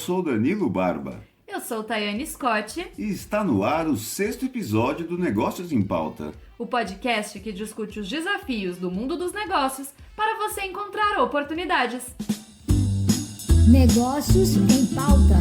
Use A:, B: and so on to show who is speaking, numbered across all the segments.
A: sou o Danilo Barba.
B: Eu sou Tayane Scott.
A: E está no ar o 6º episódio do Negócios em Pauta.
B: O podcast que discute os desafios do mundo dos negócios para você encontrar oportunidades.
C: Negócios em Pauta.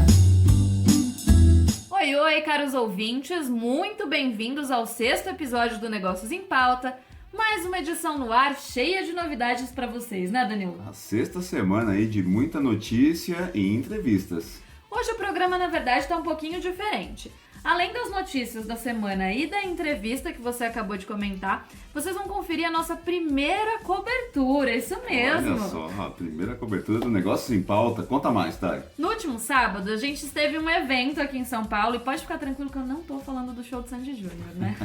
B: Oi, caros ouvintes, muito bem-vindos ao 6º episódio do Negócios em Pauta. Mais uma edição no ar cheia de novidades para vocês, né, Danilo?
A: A 6ª semana aí de muita notícia e entrevistas.
B: Hoje o programa, na verdade, está um pouquinho diferente. Além das notícias da semana e da entrevista que você acabou de comentar, vocês vão conferir a nossa primeira cobertura, isso mesmo.
A: Olha só, a primeira cobertura do Negócios em Pauta. Conta mais, Thay.
B: No último sábado, a gente teve um evento aqui em São Paulo, e pode ficar tranquilo que eu não tô falando do show do Sandy Júnior, né?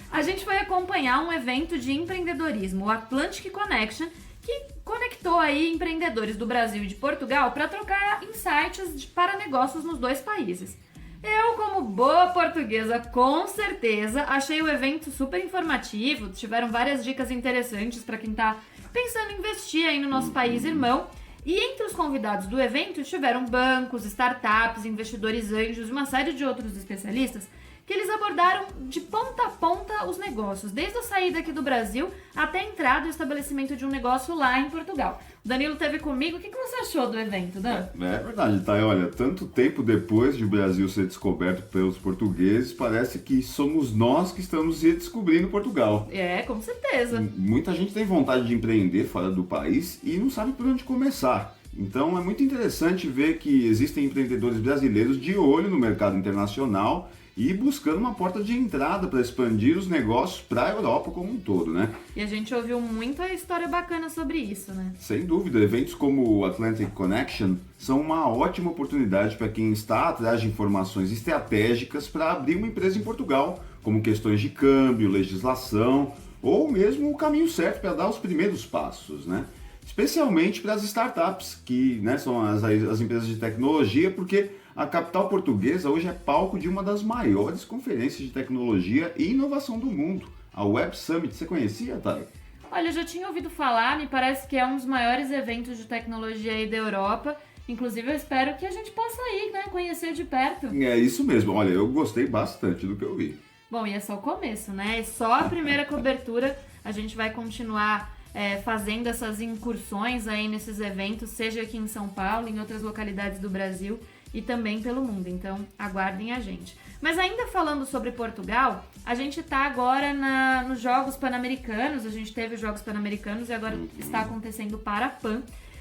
B: A gente foi acompanhar um evento de empreendedorismo, o Atlantic Connection, que conectou aí empreendedores do Brasil e de Portugal para trocar insights para negócios nos dois países. Eu, como boa portuguesa, com certeza, achei o evento super informativo, tiveram várias dicas interessantes para quem está pensando em investir aí no nosso país irmão. E entre os convidados do evento tiveram bancos, startups, investidores anjos e uma série de outros especialistas que eles abordaram de ponta a ponta os negócios, desde a saída aqui do Brasil até a entrada e estabelecimento de um negócio lá em Portugal. O Danilo esteve comigo, o que você achou do evento, Dan?
A: É verdade, Thay. Olha, tanto tempo depois de o Brasil ser descoberto pelos portugueses, parece que somos nós que estamos redescobrindo Portugal.
B: É, com certeza.
A: Muita gente tem vontade de empreender fora do país e não sabe por onde começar. Então é muito interessante ver que existem empreendedores brasileiros de olho no mercado internacional e buscando uma porta de entrada para expandir os negócios para a Europa como um todo, né?
B: E a gente ouviu muita história bacana sobre isso, né?
A: Sem dúvida, eventos como o Atlantic Connection são uma ótima oportunidade para quem está atrás de informações estratégicas para abrir uma empresa em Portugal, como questões de câmbio, legislação ou mesmo o caminho certo para dar os primeiros passos, né? Especialmente para as startups, que, né, são as empresas de tecnologia, porque a capital portuguesa hoje é palco de uma das maiores conferências de tecnologia e inovação do mundo, a Web Summit. Você conhecia, Thay?
B: Olha, eu já tinha ouvido falar, me parece que é um dos maiores eventos de tecnologia aí da Europa. Inclusive, eu espero que a gente possa ir, né, conhecer de perto.
A: É isso mesmo. Olha, eu gostei bastante do que eu vi.
B: Bom, e é só o começo, né? É só a primeira cobertura. A gente vai continuar fazendo essas incursões aí nesses eventos, seja aqui em São Paulo, em outras localidades do Brasil e também pelo mundo. Então, aguardem a gente. Mas ainda falando sobre Portugal, a gente está agora nos Jogos Pan-Americanos. A gente teve os Jogos Pan-Americanos e agora está acontecendo o Parapan.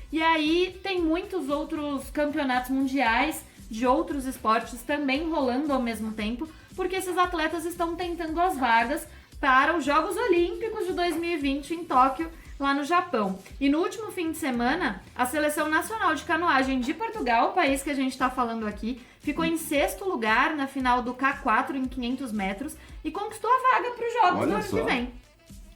B: E aí tem muitos outros campeonatos mundiais de outros esportes também rolando ao mesmo tempo, porque esses atletas estão tentando as vagas para os Jogos Olímpicos de 2020 em Tóquio, lá no Japão. E no último fim de semana, a Seleção Nacional de Canoagem de Portugal, o país que a gente está falando aqui, ficou em 6º lugar na final do K4 em 500 metros e conquistou a vaga para os Jogos do ano que vem.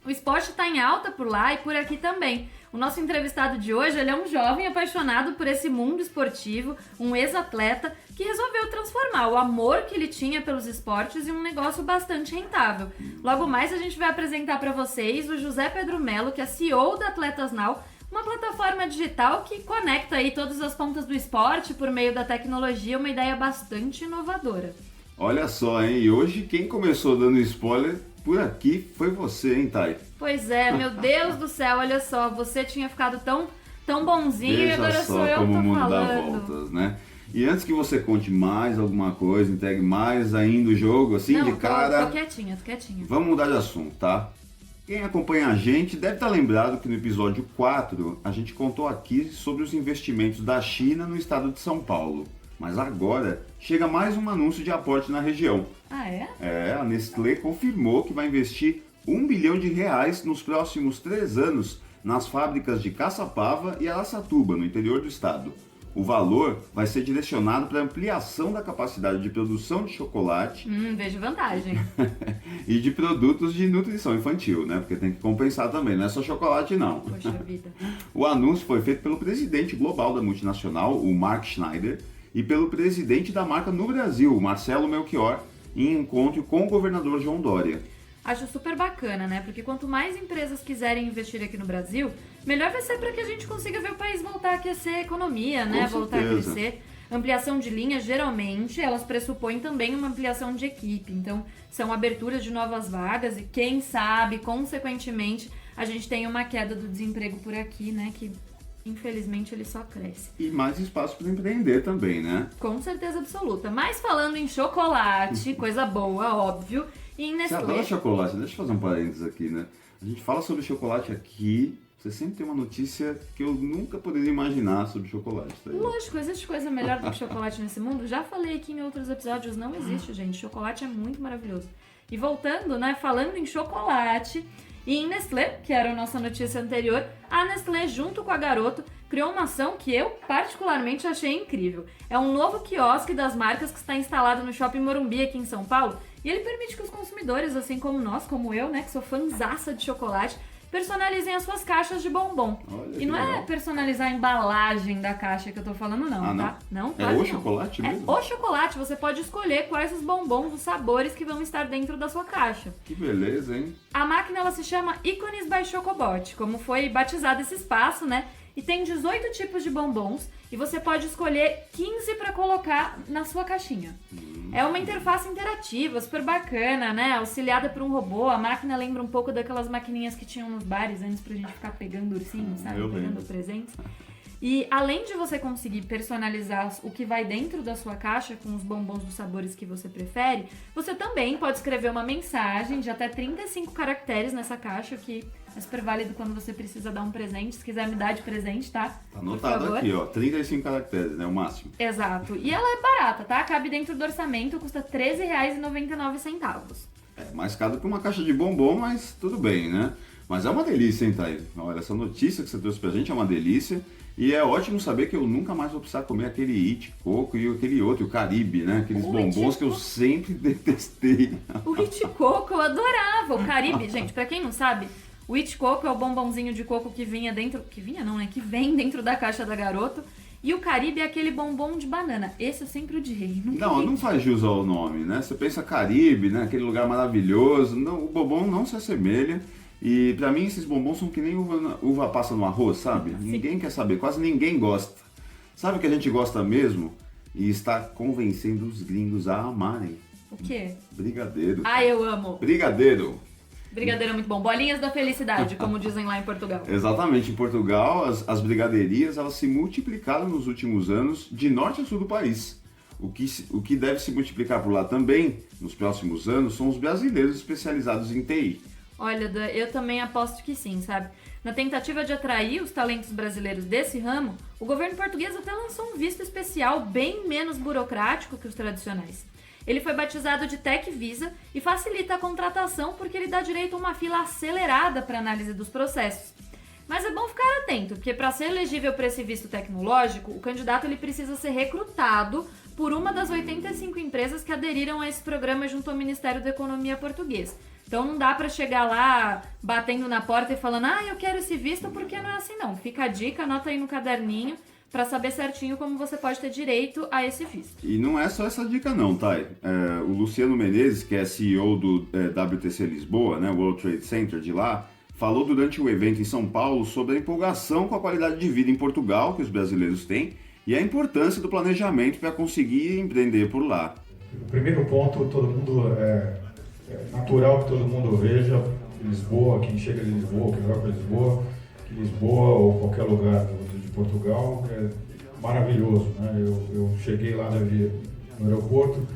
B: O esporte está em alta por lá e por aqui também. O nosso entrevistado de hoje, ele é um jovem apaixonado por esse mundo esportivo, um ex-atleta que resolveu transformar o amor que ele tinha pelos esportes em um negócio bastante rentável. Logo mais a gente vai apresentar para vocês o José Pedro Melo, que é CEO da Atletas Now, uma plataforma digital que conecta aí todas as pontas do esporte por meio da tecnologia, uma ideia bastante inovadora.
A: Olha só, hein? E hoje quem começou dando spoiler por aqui foi você, hein, Thay?
B: Pois é, meu Deus do céu, olha só, você tinha ficado tão bonzinho e agora sou eu que tô
A: como o mundo
B: falando.
A: dá voltas, né? E antes que você conte mais alguma coisa, entregue mais ainda o jogo, assim,
B: Não,
A: de cara...
B: tô quietinha.
A: Vamos mudar de assunto, tá? Quem acompanha a gente deve estar lembrado que no episódio 4 a gente contou aqui sobre os investimentos da China no estado de São Paulo. Mas agora chega mais um anúncio de aporte na região.
B: Ah, é?
A: A Nestlé confirmou que vai investir R$1 bilhão nos próximos 3 anos nas fábricas de Caçapava e Araçatuba, no interior do estado. O valor vai ser direcionado para ampliação da capacidade de produção de chocolate
B: Vejo vantagem.
A: e de produtos de nutrição infantil, né? Porque tem que compensar também, não é só chocolate não.
B: Poxa vida.
A: O anúncio foi feito pelo presidente global da multinacional, o Mark Schneider, e pelo presidente da marca no Brasil, Marcelo Melchior, em encontro com o governador João Dória.
B: Acho super bacana, né? Porque quanto mais empresas quiserem investir aqui no Brasil, melhor vai ser para que a gente consiga ver o país voltar a aquecer a economia, né? Voltar a crescer. Ampliação de linha, geralmente, elas pressupõem também uma ampliação de equipe. Então, são aberturas de novas vagas e quem sabe, consequentemente, a gente tem uma queda do desemprego por aqui, né? Que, infelizmente, ele só cresce.
A: E mais espaço para empreender também, né?
B: Com certeza absoluta. Mas falando em chocolate, coisa boa, óbvio, e em Nestlé...
A: Você adora chocolate? Deixa eu fazer um parênteses aqui, né? A gente fala sobre chocolate aqui... Você sempre tem uma notícia que eu nunca poderia imaginar sobre chocolate. Tá aí?
B: Lógico, existe coisa melhor do que chocolate nesse mundo? Já falei aqui em outros episódios, não existe, gente. Chocolate é muito maravilhoso. E voltando, né, falando em chocolate e em Nestlé, que era a nossa notícia anterior, a Nestlé, junto com a Garoto, criou uma ação que eu particularmente achei incrível. É um novo quiosque das marcas que está instalado no Shopping Morumbi aqui em São Paulo, e ele permite que os consumidores, assim como nós, como eu, né, que sou fãzaça de chocolate, personalizem as suas caixas de bombom.
A: Olha,
B: e não é personalizar a embalagem da caixa que eu tô falando, não, tá? Não,
A: é o chocolate mesmo?
B: É o chocolate. Você pode escolher quais os bombons, os sabores que vão estar dentro da sua caixa.
A: Que beleza, hein?
B: A máquina, ela se chama Ícones by Chocobot, como foi batizado esse espaço, né? E tem 18 tipos de bombons e você pode escolher 15 para colocar na sua caixinha. É uma interface interativa, super bacana, né? Auxiliada por um robô. A máquina lembra um pouco daquelas maquininhas que tinham nos bares antes pra gente ficar pegando ursinhos, sabe? Pegando presentes. E além de você conseguir personalizar o que vai dentro da sua caixa com os bombons dos sabores que você prefere, você também pode escrever uma mensagem de até 35 caracteres nessa caixa, que é super válido quando você precisa dar um presente. Se quiser me dar de presente, tá?
A: Tá anotado aqui, ó. 35 caracteres, né? O máximo.
B: Exato. E ela é barata, tá? Cabe dentro do orçamento, custa R$13,99.
A: É mais caro que uma caixa de bombom, mas tudo bem, né? Mas é uma delícia, hein, Thay? Olha, essa notícia que você trouxe pra gente é uma delícia. E é ótimo saber que eu nunca mais vou precisar comer aquele It Coco e aquele outro, o Caribe, né? Aqueles bombons que eu sempre detestei.
B: O It Coco eu adorava. O Caribe, gente, pra quem não sabe, o It Coco é o bombonzinho de coco que vinha dentro... Que vinha não, né? Que vem dentro da caixa da Garoto. E o Caribe é aquele bombom de banana. Esse eu sempre odiei.
A: Não faz jus ao nome, né? Você pensa Caribe, né? Aquele lugar maravilhoso. Não, o bombom não se assemelha. E pra mim esses bombons são que nem uva passa no arroz, sabe? Sim. Ninguém quer saber, quase ninguém gosta. Sabe o que a gente gosta mesmo? E está convencendo os gringos a amarem.
B: O quê?
A: Brigadeiro.
B: Ah, eu amo.
A: Brigadeiro.
B: Brigadeiro é muito bom. Bolinhas da felicidade, como dizem lá em Portugal.
A: Exatamente. Em Portugal, as brigadeirias elas se multiplicaram nos últimos anos de norte a sul do país. O que deve se multiplicar por lá também, nos próximos anos, são os brasileiros especializados em TI.
B: Olha, eu também aposto que sim, sabe? Na tentativa de atrair os talentos brasileiros desse ramo, o governo português até lançou um visto especial bem menos burocrático que os tradicionais. Ele foi batizado de Tech Visa e facilita a contratação porque ele dá direito a uma fila acelerada para análise dos processos. Mas é bom ficar atento, porque para ser elegível para esse visto tecnológico, o candidato ele precisa ser recrutado por uma das 85 empresas que aderiram a esse programa junto ao Ministério da Economia português. Então não dá pra chegar lá batendo na porta e falando eu quero esse visto, porque não é assim não. Fica a dica, anota aí no caderninho pra saber certinho como você pode ter direito a esse visto.
A: E não é só essa dica não, Thay. O Luciano Menezes, que é CEO do WTC Lisboa, né, World Trade Center de lá, falou durante o evento em São Paulo sobre a empolgação com a qualidade de vida em Portugal que os brasileiros têm e a importância do planejamento para conseguir empreender por lá.
C: O primeiro ponto, todo mundo... É natural que todo mundo veja Lisboa, quem chega de Lisboa, quem vai para Lisboa, que Lisboa ou qualquer lugar de Portugal é maravilhoso, né? Eu cheguei lá no aeroporto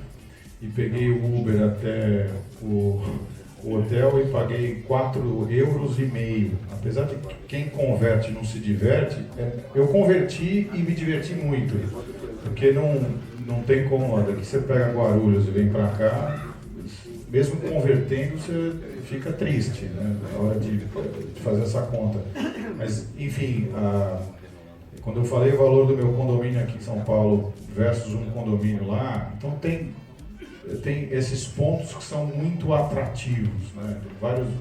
C: e peguei o Uber até o hotel e paguei 4,5 €. Apesar de que quem converte não se diverte, eu converti e me diverti muito, porque não tem como, daqui você pega Guarulhos e vem para cá, mesmo convertendo, você fica triste, né, na hora de fazer essa conta. Mas, enfim, quando eu falei o valor do meu condomínio aqui em São Paulo versus um condomínio lá, então tem esses pontos que são muito atrativos, né?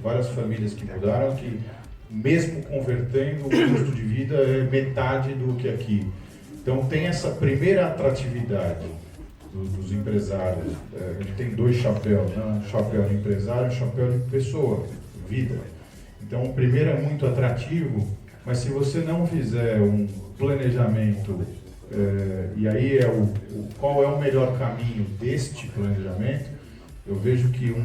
C: Várias famílias que mudaram, que mesmo convertendo, o custo de vida é metade do que aqui. Então tem essa primeira atratividade. dos empresários. A gente tem dois chapéus, né? Um chapéu de empresário e um chapéu de pessoa, vida. Então, o primeiro é muito atrativo, mas se você não fizer um planejamento, e aí qual é o melhor caminho deste planejamento, eu vejo que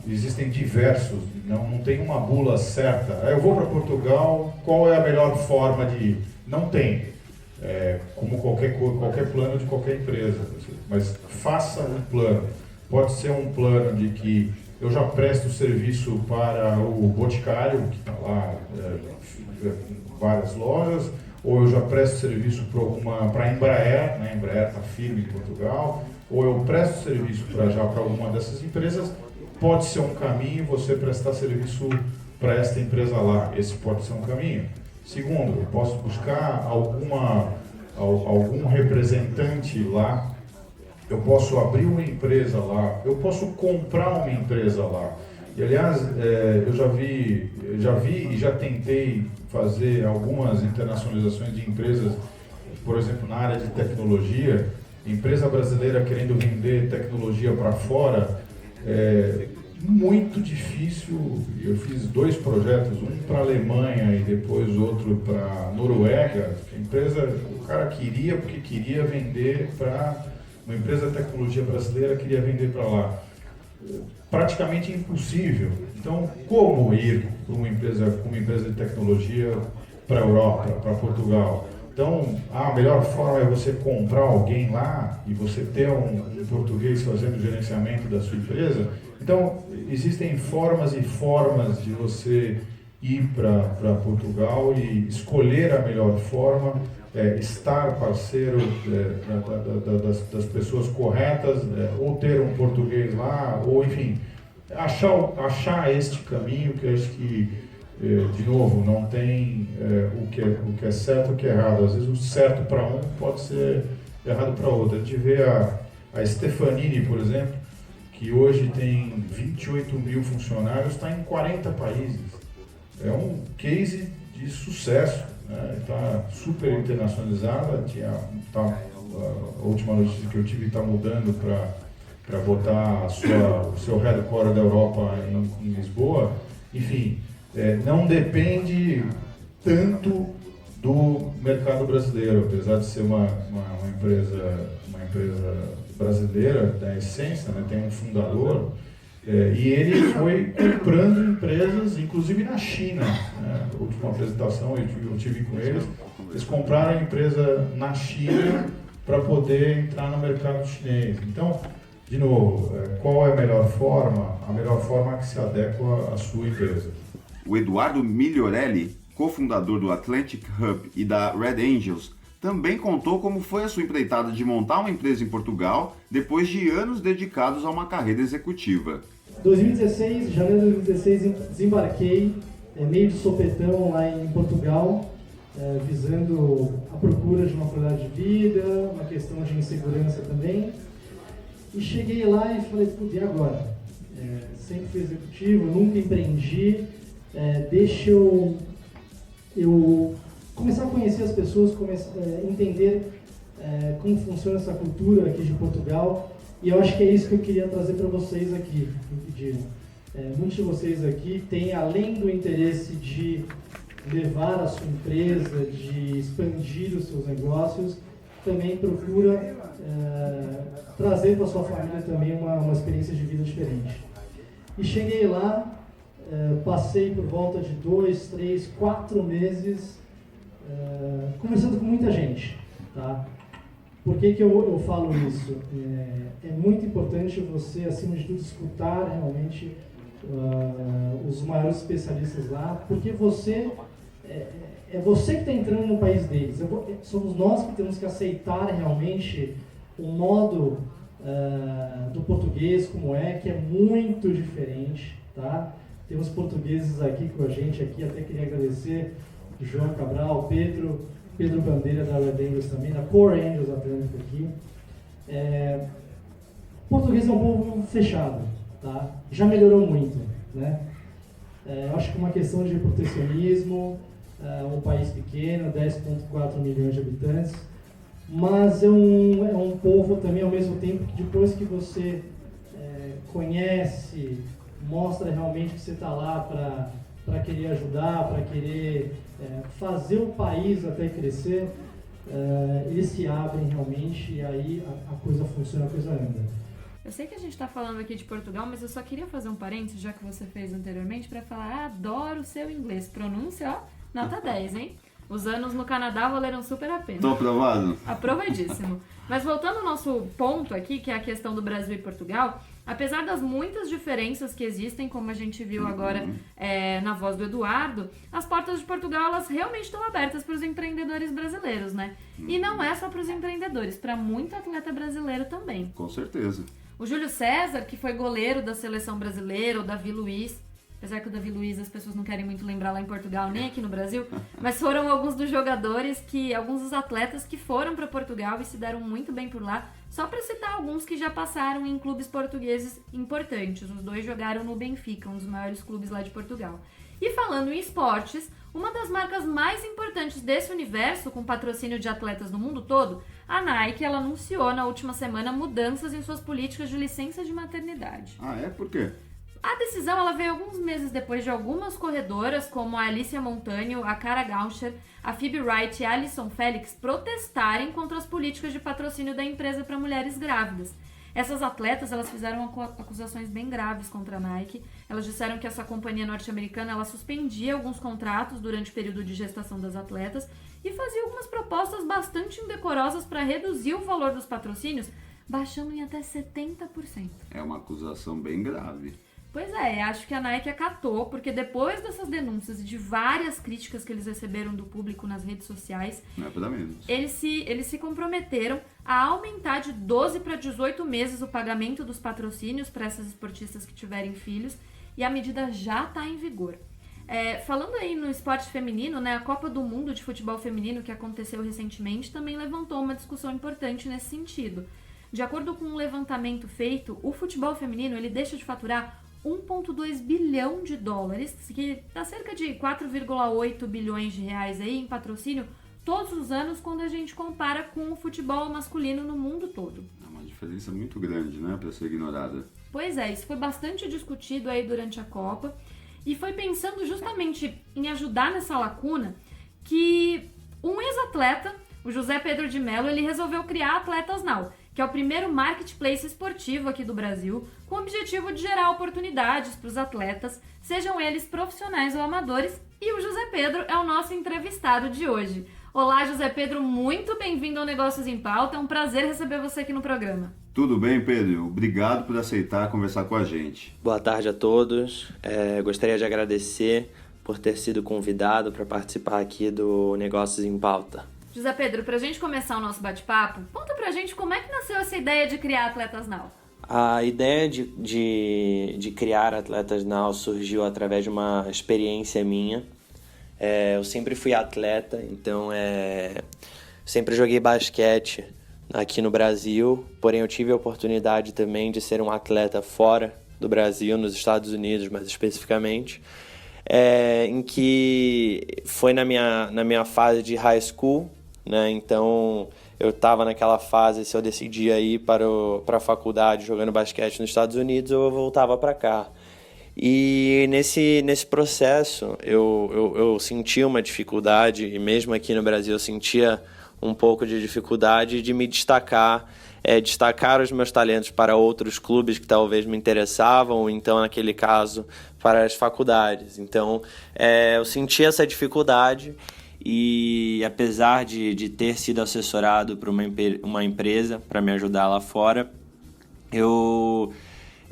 C: existem diversos, não tem uma bula certa. Eu vou para Portugal, qual é a melhor forma de ir? Não tem. Como qualquer plano de qualquer empresa. Mas faça um plano. Pode ser um plano de que eu já presto serviço para o Boticário, que está lá em várias lojas, ou eu já presto serviço para a Embraer, né? A Embraer está firme em Portugal, ou eu presto serviço para alguma dessas empresas. Pode ser um caminho você prestar serviço para esta empresa lá, esse pode ser um caminho. Segundo, eu posso buscar algum representante lá, eu posso abrir uma empresa lá, eu posso comprar uma empresa lá. E aliás, eu já vi e já tentei fazer algumas internacionalizações de empresas, por exemplo, na área de tecnologia, empresa brasileira querendo vender tecnologia para fora, muito difícil. Eu fiz 2 projetos, um para a Alemanha e depois outro para a Noruega. O cara queria, porque queria vender para uma empresa de tecnologia brasileira, queria vender para lá. Praticamente impossível. Então, como ir para uma empresa de tecnologia para a Europa, para Portugal? Então, a melhor forma é você comprar alguém lá e você ter um português fazendo o gerenciamento da sua empresa. Então, existem formas e formas de você ir para Portugal e escolher a melhor forma, estar parceiro das pessoas corretas, ou ter um português lá, ou enfim, achar este caminho, que eu acho que, de novo, não tem o que é certo e o que é errado. Às vezes o certo para um pode ser errado para outro. A gente vê a Stefanini, por exemplo, que hoje tem 28 mil funcionários, está em 40 países. É um case de sucesso, né? Está super internacionalizada. A última notícia que eu tive está mudando para botar o seu headquarter da Europa em Lisboa. Enfim, não depende tanto do mercado brasileiro, apesar de ser uma empresa brasileira da essência, né? Tem um fundador, e ele foi comprando empresas, inclusive na China, né? A última apresentação eu tive com eles compraram a empresa na China para poder entrar no mercado chinês. Então, de novo, qual é a melhor forma? A melhor forma é que se adequa à sua empresa.
A: O Eduardo Migliorelli, cofundador do Atlantic Hub e da Red Angels, também contou como foi a sua empreitada de montar uma empresa em Portugal depois de anos dedicados a uma carreira executiva.
D: 2016, janeiro de 2016, desembarquei meio de sopetão lá em Portugal, visando a procura de uma qualidade de vida, uma questão de insegurança também. E cheguei lá e falei, putz, e agora? Sempre fui executivo, nunca empreendi, deixa eu começar a conhecer as pessoas, entender como funciona essa cultura aqui de Portugal. E eu acho que é isso que eu queria trazer para vocês aqui, me pediram. Muitos de vocês aqui têm, além do interesse de levar a sua empresa, de expandir os seus negócios, também procura trazer para a sua família também uma experiência de vida diferente. E cheguei lá, passei por volta de 2, 3, 4 meses conversando com muita gente, tá? Por que eu falo isso? É muito importante você, acima de tudo, escutar realmente os maiores especialistas lá, porque você é você que está entrando no país deles. Somos nós que temos que aceitar realmente o modo do português como que é muito diferente, tá? Temos portugueses aqui com a gente aqui, até queria agradecer João Cabral, Pedro Bandeira da Red Angels também, da Core Angels Atlântico aqui. Português é um povo fechado, tá? Já melhorou muito, né? Eu acho que uma questão de protecionismo, um país pequeno, 10,4 milhões de habitantes, mas é um povo também, ao mesmo tempo, que depois que você conhece, mostra realmente que você está lá para querer ajudar, para querer fazer o país até crescer, eles se abrem realmente e aí a coisa funciona, a coisa anda.
B: Eu sei que a gente está falando aqui de Portugal, mas eu só queria fazer um parênteses, já que você fez anteriormente, para falar, adoro o seu inglês. Pronúncia, ó, nota 10, hein? Os anos no Canadá valeram super a pena.
A: Tô aprovado?
B: Aprovadíssimo. Mas voltando ao nosso ponto aqui, que é a questão do Brasil e Portugal, apesar das muitas diferenças que existem, como a gente viu agora na voz do Eduardo, as portas de Portugal, elas realmente estão abertas para os empreendedores brasileiros, né? E não é só para os empreendedores, para muito atleta brasileiro também.
A: Com certeza.
B: O Júlio César, que foi goleiro da seleção brasileira, o Davi Luiz, apesar que o Davi Luiz as pessoas não querem muito lembrar lá em Portugal, nem aqui no Brasil, mas foram alguns dos jogadores, alguns dos atletas que foram para Portugal e se deram muito bem por lá, só para citar alguns que já passaram em clubes portugueses importantes. Os dois jogaram no Benfica, um dos maiores clubes lá de Portugal. E falando em esportes, uma das marcas mais importantes desse universo, com patrocínio de atletas no mundo todo, a Nike, ela anunciou na última semana mudanças em suas políticas de licença de maternidade.
A: Ah, é? Por quê?
B: A decisão ela veio alguns meses depois de algumas corredoras, como a Alicia Montanho, a Cara Gaucher, a Phoebe Wright e a Alison Felix, protestarem contra as políticas de patrocínio da empresa para mulheres grávidas. Essas atletas, elas fizeram acusações bem graves contra a Nike. Elas disseram que essa companhia norte-americana, ela suspendia alguns contratos durante o período de gestação das atletas e fazia algumas propostas bastante indecorosas para reduzir o valor dos patrocínios, baixando em até 70%.
A: É uma acusação bem grave.
B: Pois é, acho que a Nike acatou, porque depois dessas denúncias e de várias críticas que eles receberam do público nas redes sociais,
A: Não é pra menos.
B: eles se comprometeram a aumentar de 12 para 18 meses o pagamento dos patrocínios para essas esportistas que tiverem filhos, e a medida já está em vigor. Falando aí no esporte feminino, né, a Copa do Mundo de Futebol Feminino, que aconteceu recentemente, também levantou uma discussão importante nesse sentido. De acordo com um levantamento feito, o futebol feminino ele deixa de faturar 1,2 bilhão de dólares, que dá cerca de 4,8 bilhões de reais aí em patrocínio todos os anos quando a gente compara com o futebol masculino no mundo todo.
A: É uma diferença muito grande, né, para ser ignorada.
B: Pois é, isso foi bastante discutido aí durante a Copa e foi pensando justamente em ajudar nessa lacuna que um ex-atleta, o José Pedro de Mello, ele resolveu criar a Atletas Now, que é o primeiro marketplace esportivo aqui do Brasil, com o objetivo de gerar oportunidades para os atletas, sejam eles profissionais ou amadores, e o José Pedro é o nosso entrevistado de hoje. Olá, José Pedro, muito bem-vindo ao Negócios em Pauta, é um prazer receber você aqui no programa.
A: Tudo bem, Pedro? Obrigado por aceitar conversar com a gente.
E: Boa tarde a todos, gostaria de agradecer por ter sido convidado para participar aqui do Negócios em Pauta.
B: José Pedro, pra gente começar o nosso bate-papo, conta pra gente como é que nasceu essa ideia de criar Atletas Now.
E: A ideia de criar Atletas Now surgiu através de uma experiência minha. Eu sempre fui atleta, então sempre joguei basquete aqui no Brasil, porém eu tive a oportunidade também de ser um atleta fora do Brasil, nos Estados Unidos mais especificamente, em que foi na minha fase de high school, né? Então eu estava naquela fase, se eu decidia ir para a faculdade jogando basquete nos Estados Unidos, eu voltava para cá. E nesse processo eu sentia uma dificuldade, e mesmo aqui no Brasil eu sentia um pouco de dificuldade de me destacar os meus talentos para outros clubes que talvez me interessavam, ou então, naquele caso, para as faculdades. Então, eu sentia essa dificuldade e, apesar de ter sido assessorado por uma empresa para me ajudar lá fora, eu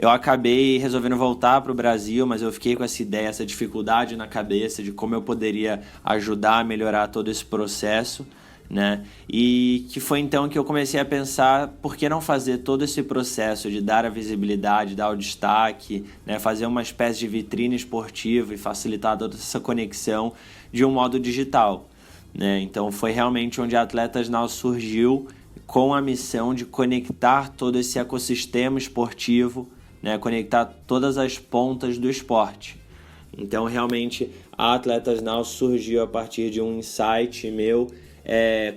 E: acabei resolvendo voltar para o Brasil, mas eu fiquei com essa ideia, essa dificuldade na cabeça de como eu poderia ajudar a melhorar todo esse processo, né? E que foi então que eu comecei a pensar por que não fazer todo esse processo de dar a visibilidade, dar o destaque, né? Fazer uma espécie de vitrine esportiva e facilitar toda essa conexão de um modo digital, né? Então foi realmente onde a Atletas Now surgiu, com a missão de conectar todo esse ecossistema esportivo, né? Conectar todas as pontas do esporte. Então realmente a Atletas Now surgiu a partir de um insight meu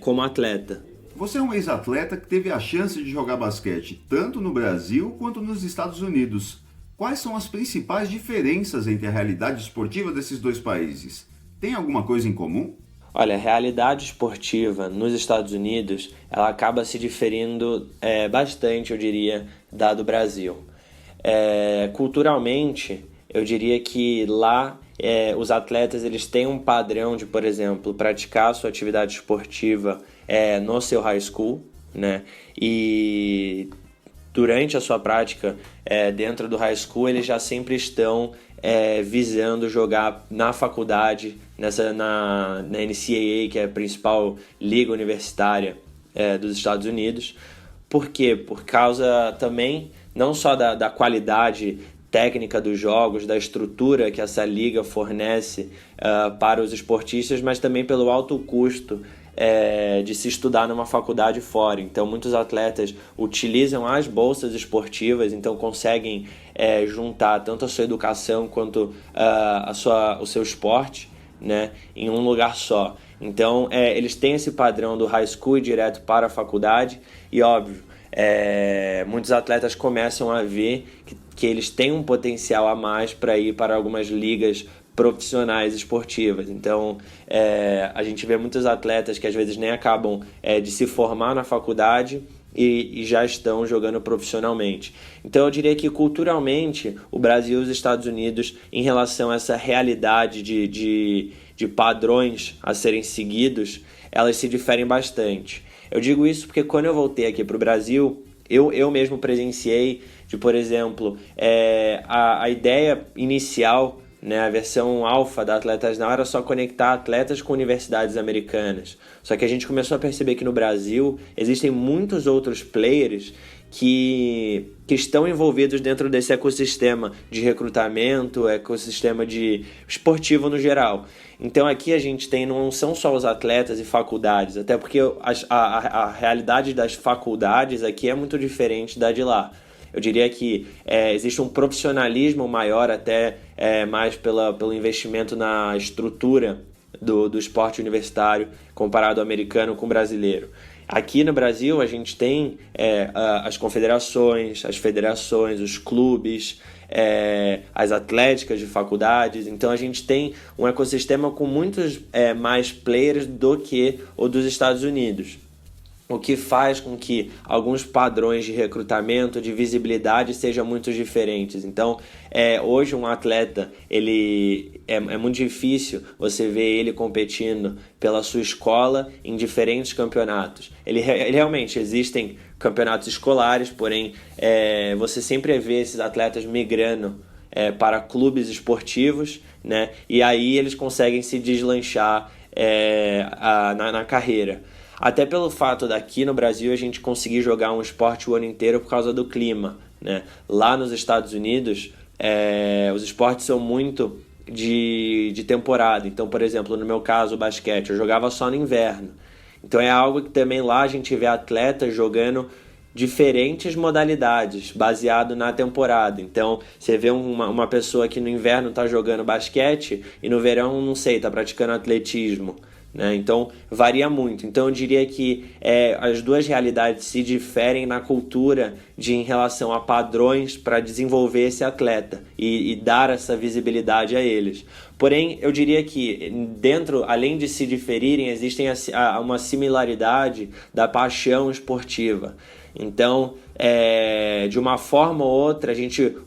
E: como atleta.
A: Você é um ex-atleta que teve a chance de jogar basquete tanto no Brasil quanto nos Estados Unidos. Quais são as principais diferenças entre a realidade esportiva desses dois países? Tem alguma coisa em comum?
E: Olha, a realidade esportiva nos Estados Unidos, ela acaba se diferindo bastante, eu diria, da do Brasil. Culturalmente, eu diria que lá os atletas eles têm um padrão de, por exemplo, praticar a sua atividade esportiva no seu high school, né? E durante a sua prática dentro do high school, eles já sempre estão visando jogar na faculdade, na NCAA, que é a principal liga universitária dos Estados Unidos. Por quê? Por causa também não só da qualidade técnica dos jogos, da estrutura que essa liga fornece para os esportistas, mas também pelo alto custo de se estudar numa faculdade fora. Então, muitos atletas utilizam as bolsas esportivas, então conseguem juntar tanto a sua educação quanto o seu esporte, né, em um lugar só. Então, eles têm esse padrão do high school e direto para a faculdade e, óbvio, muitos atletas começam a ver que eles têm um potencial a mais para ir para algumas ligas profissionais esportivas. Então, a gente vê muitos atletas que às vezes nem acabam de se formar na faculdade e já estão jogando profissionalmente. Então, eu diria que culturalmente o Brasil e os Estados Unidos, em relação a essa realidade de padrões a serem seguidos, elas se diferem bastante. Eu digo isso porque quando eu voltei aqui para o Brasil, eu mesmo presenciei de, por exemplo, a ideia inicial, né, a versão alfa da Atletas Now era só conectar atletas com universidades americanas. Só que a gente começou a perceber que no Brasil existem muitos outros players que estão envolvidos dentro desse ecossistema de recrutamento, ecossistema de esportivo no geral. Então aqui a gente tem, não são só os atletas e faculdades, até porque a realidade das faculdades aqui é muito diferente da de lá. Eu diria que existe um profissionalismo maior, até mais pelo investimento na estrutura do esporte universitário comparado ao americano com o brasileiro. Aqui no Brasil a gente tem as confederações, as federações, os clubes, as atléticas de faculdades. Então a gente tem um ecossistema com muitos mais players do que o dos Estados Unidos, o que faz com que alguns padrões de recrutamento, de visibilidade sejam muito diferentes. Então, hoje um atleta, ele é muito difícil você ver ele competindo pela sua escola em diferentes campeonatos. Ele realmente existem campeonatos escolares, porém você sempre vê esses atletas migrando para clubes esportivos, né? E aí eles conseguem se deslanchar na carreira. Até pelo fato daqui no Brasil a gente conseguir jogar um esporte o ano inteiro por causa do clima, né? Lá nos Estados Unidos, os esportes são muito de temporada. Então, por exemplo, no meu caso, o basquete, eu jogava só no inverno. Então é algo que também lá a gente vê atletas jogando diferentes modalidades, baseado na temporada. Então, você vê uma pessoa que no inverno está jogando basquete e no verão, não sei, está praticando atletismo, né? Então varia muito. Então eu diria que as duas realidades se diferem na cultura em relação a padrões para desenvolver esse atleta e dar essa visibilidade a eles. Porém, eu diria que dentro, além de se diferirem, existem uma similaridade da paixão esportiva. Então, de uma forma ou outra,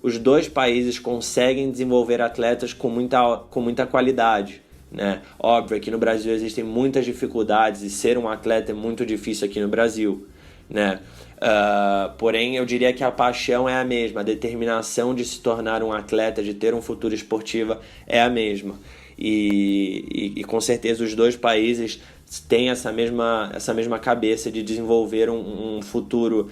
E: os dois países conseguem desenvolver atletas com muita qualidade, né? Óbvio, aqui no Brasil existem muitas dificuldades e ser um atleta é muito difícil aqui no Brasil, né? Porém, eu diria que a paixão é a mesma, a determinação de se tornar um atleta, de ter um futuro esportivo é a mesma. E com certeza os dois países têm essa mesma cabeça de desenvolver um futuro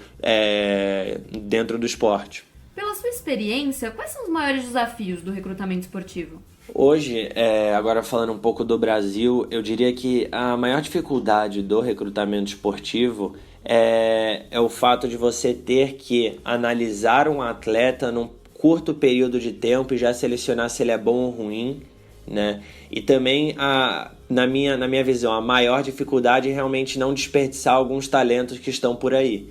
E: dentro do esporte.
B: Pela sua experiência, quais são os maiores desafios do recrutamento esportivo?
E: Hoje, agora falando um pouco do Brasil, eu diria que a maior dificuldade do recrutamento esportivo é o fato de você ter que analisar um atleta num curto período de tempo e já selecionar se ele é bom ou ruim, né? E também, na minha visão, a maior dificuldade é realmente não desperdiçar alguns talentos que estão por aí.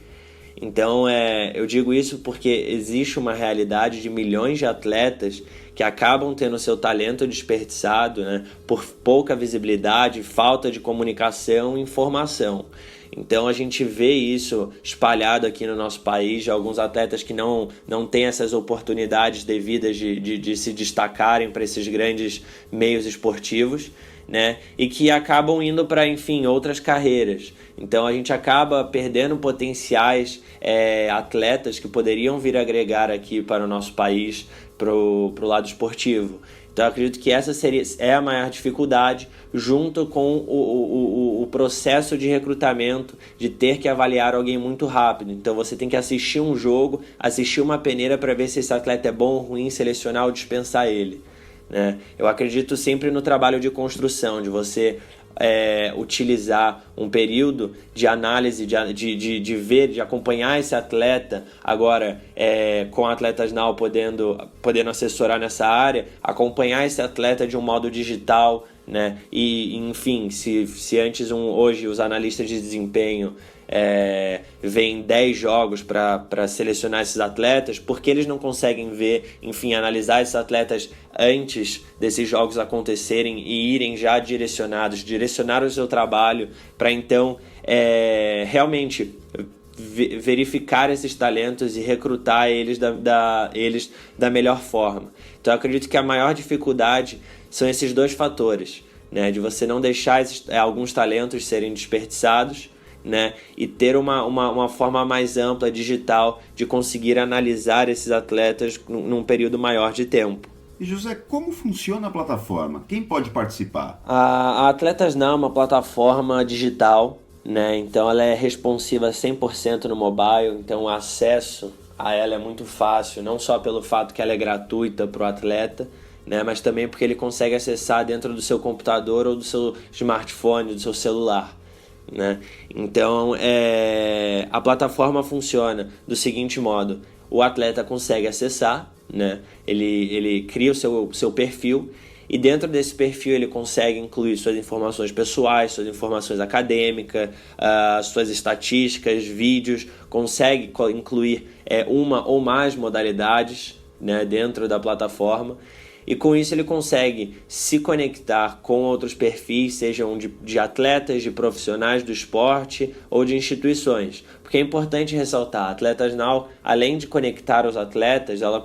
E: Então, eu digo isso porque existe uma realidade de milhões de atletas que acabam tendo seu talento desperdiçado, né, por pouca visibilidade, falta de comunicação e informação. Então a gente vê isso espalhado aqui no nosso país, de alguns atletas que não têm essas oportunidades devidas de se destacarem para esses grandes meios esportivos, né? E que acabam indo para, enfim, outras carreiras. Então a gente acaba perdendo potenciais atletas que poderiam vir agregar aqui para o nosso país, pro lado esportivo. Então eu acredito que essa é a maior dificuldade, junto com o processo de recrutamento, de ter que avaliar alguém muito rápido. Então você tem que assistir um jogo, assistir uma peneira para ver se esse atleta é bom ou ruim, selecionar ou dispensar ele, né? Eu acredito sempre no trabalho de construção, de você utilizar um período de análise, de ver, de acompanhar esse atleta. Agora, com Atletas Now podendo assessorar nessa área, acompanhar esse atleta de um modo digital, né? E, enfim, se antes hoje os analistas de desempenho veem 10 jogos para selecionar esses atletas, porque eles não conseguem ver, enfim, analisar esses atletas antes desses jogos acontecerem e irem já direcionar o seu trabalho para então realmente verificar esses talentos e recrutar eles da melhor forma. Então eu acredito que a maior dificuldade são esses dois fatores, né? De você não deixar alguns talentos serem desperdiçados, né? E ter uma forma mais ampla, digital, de conseguir analisar esses atletas num período maior de tempo.
A: E José, como funciona a plataforma? Quem pode participar?
E: A Atletas Now é uma plataforma digital, né? Então ela é responsiva 100% no mobile, então o acesso a ela é muito fácil, não só pelo fato que ela é gratuita para o atleta, né? Mas também porque ele consegue acessar dentro do seu computador ou do seu smartphone, do seu celular, né? Então a plataforma funciona do seguinte modo: o atleta consegue acessar, né? Ele cria o seu perfil, e dentro desse perfil ele consegue incluir suas informações pessoais, suas informações acadêmicas, suas estatísticas, vídeos, consegue incluir uma ou mais modalidades, né, dentro da plataforma. E com isso ele consegue se conectar com outros perfis, sejam de atletas, de profissionais do esporte ou de instituições. Porque é importante ressaltar, a Atletas Now, além de conectar os atletas, ela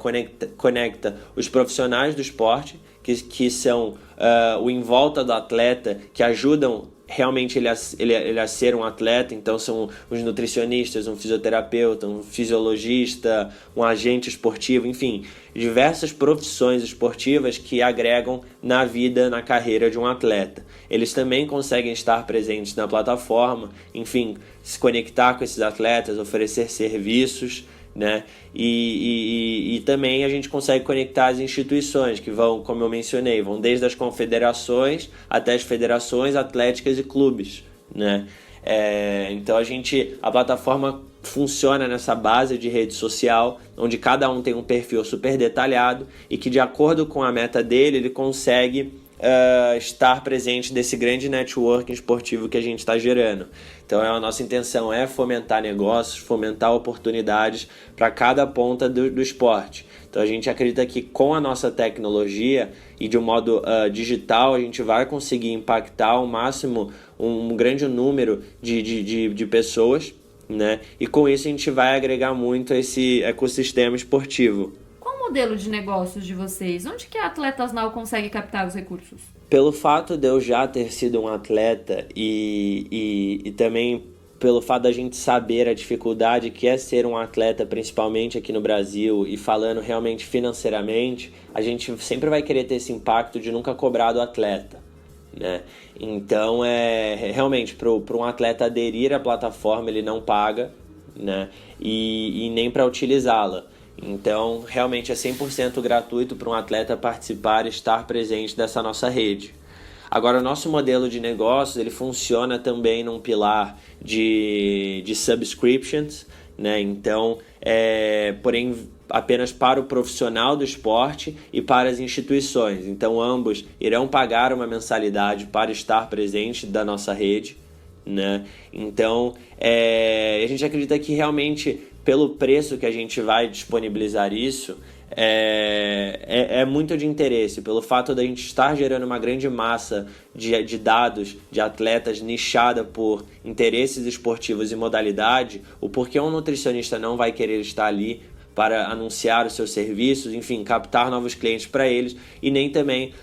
E: conecta os profissionais do esporte, que são o em volta do atleta, que ajudam realmente ele a ser um atleta. Então são os nutricionistas, um fisioterapeuta, um fisiologista, um agente esportivo, enfim, diversas profissões esportivas que agregam na vida, na carreira de um atleta. Eles também conseguem estar presentes na plataforma, enfim, se conectar com esses atletas, oferecer serviços, né? E também a gente consegue conectar as instituições que vão, como eu mencionei, vão desde as confederações até as federações atléticas e clubes, né? Então a plataforma funciona nessa base de rede social, onde cada um tem um perfil super detalhado e que, de acordo com a meta dele, ele consegue estar presente desse grande networking esportivo que a gente está gerando. Então a nossa intenção é fomentar negócios, fomentar oportunidades para cada ponta do esporte. Então a gente acredita que com a nossa tecnologia e de um modo digital, a gente vai conseguir impactar ao máximo um grande número de pessoas, né? E com isso a gente vai agregar muito a esse ecossistema esportivo.
B: Qual o modelo de negócios de vocês? Onde que a Atletas Now consegue captar os recursos?
E: Pelo fato de eu já ter sido um atleta e também pelo fato da gente saber a dificuldade que é ser um atleta, principalmente aqui no Brasil, e falando realmente financeiramente, a gente sempre vai querer ter esse impacto de nunca cobrar do atleta, né? Então, realmente, para um atleta aderir à plataforma, ele não paga, né? E nem para utilizá-la. Então, realmente é 100% gratuito para um atleta participar e estar presente dessa nossa rede. Agora, o nosso modelo de negócios, ele funciona também num pilar de subscriptions, né? Então, porém, apenas para o profissional do esporte e para as instituições. Então, ambos irão pagar uma mensalidade para estar presente da nossa rede, né? Então, a gente acredita que realmente, pelo preço que a gente vai disponibilizar isso, é muito de interesse, pelo fato da gente estar gerando uma grande massa de dados de atletas nichada por interesses esportivos e modalidade, o porquê um nutricionista não vai querer estar ali para anunciar os seus serviços, enfim, captar novos clientes para eles, e nem também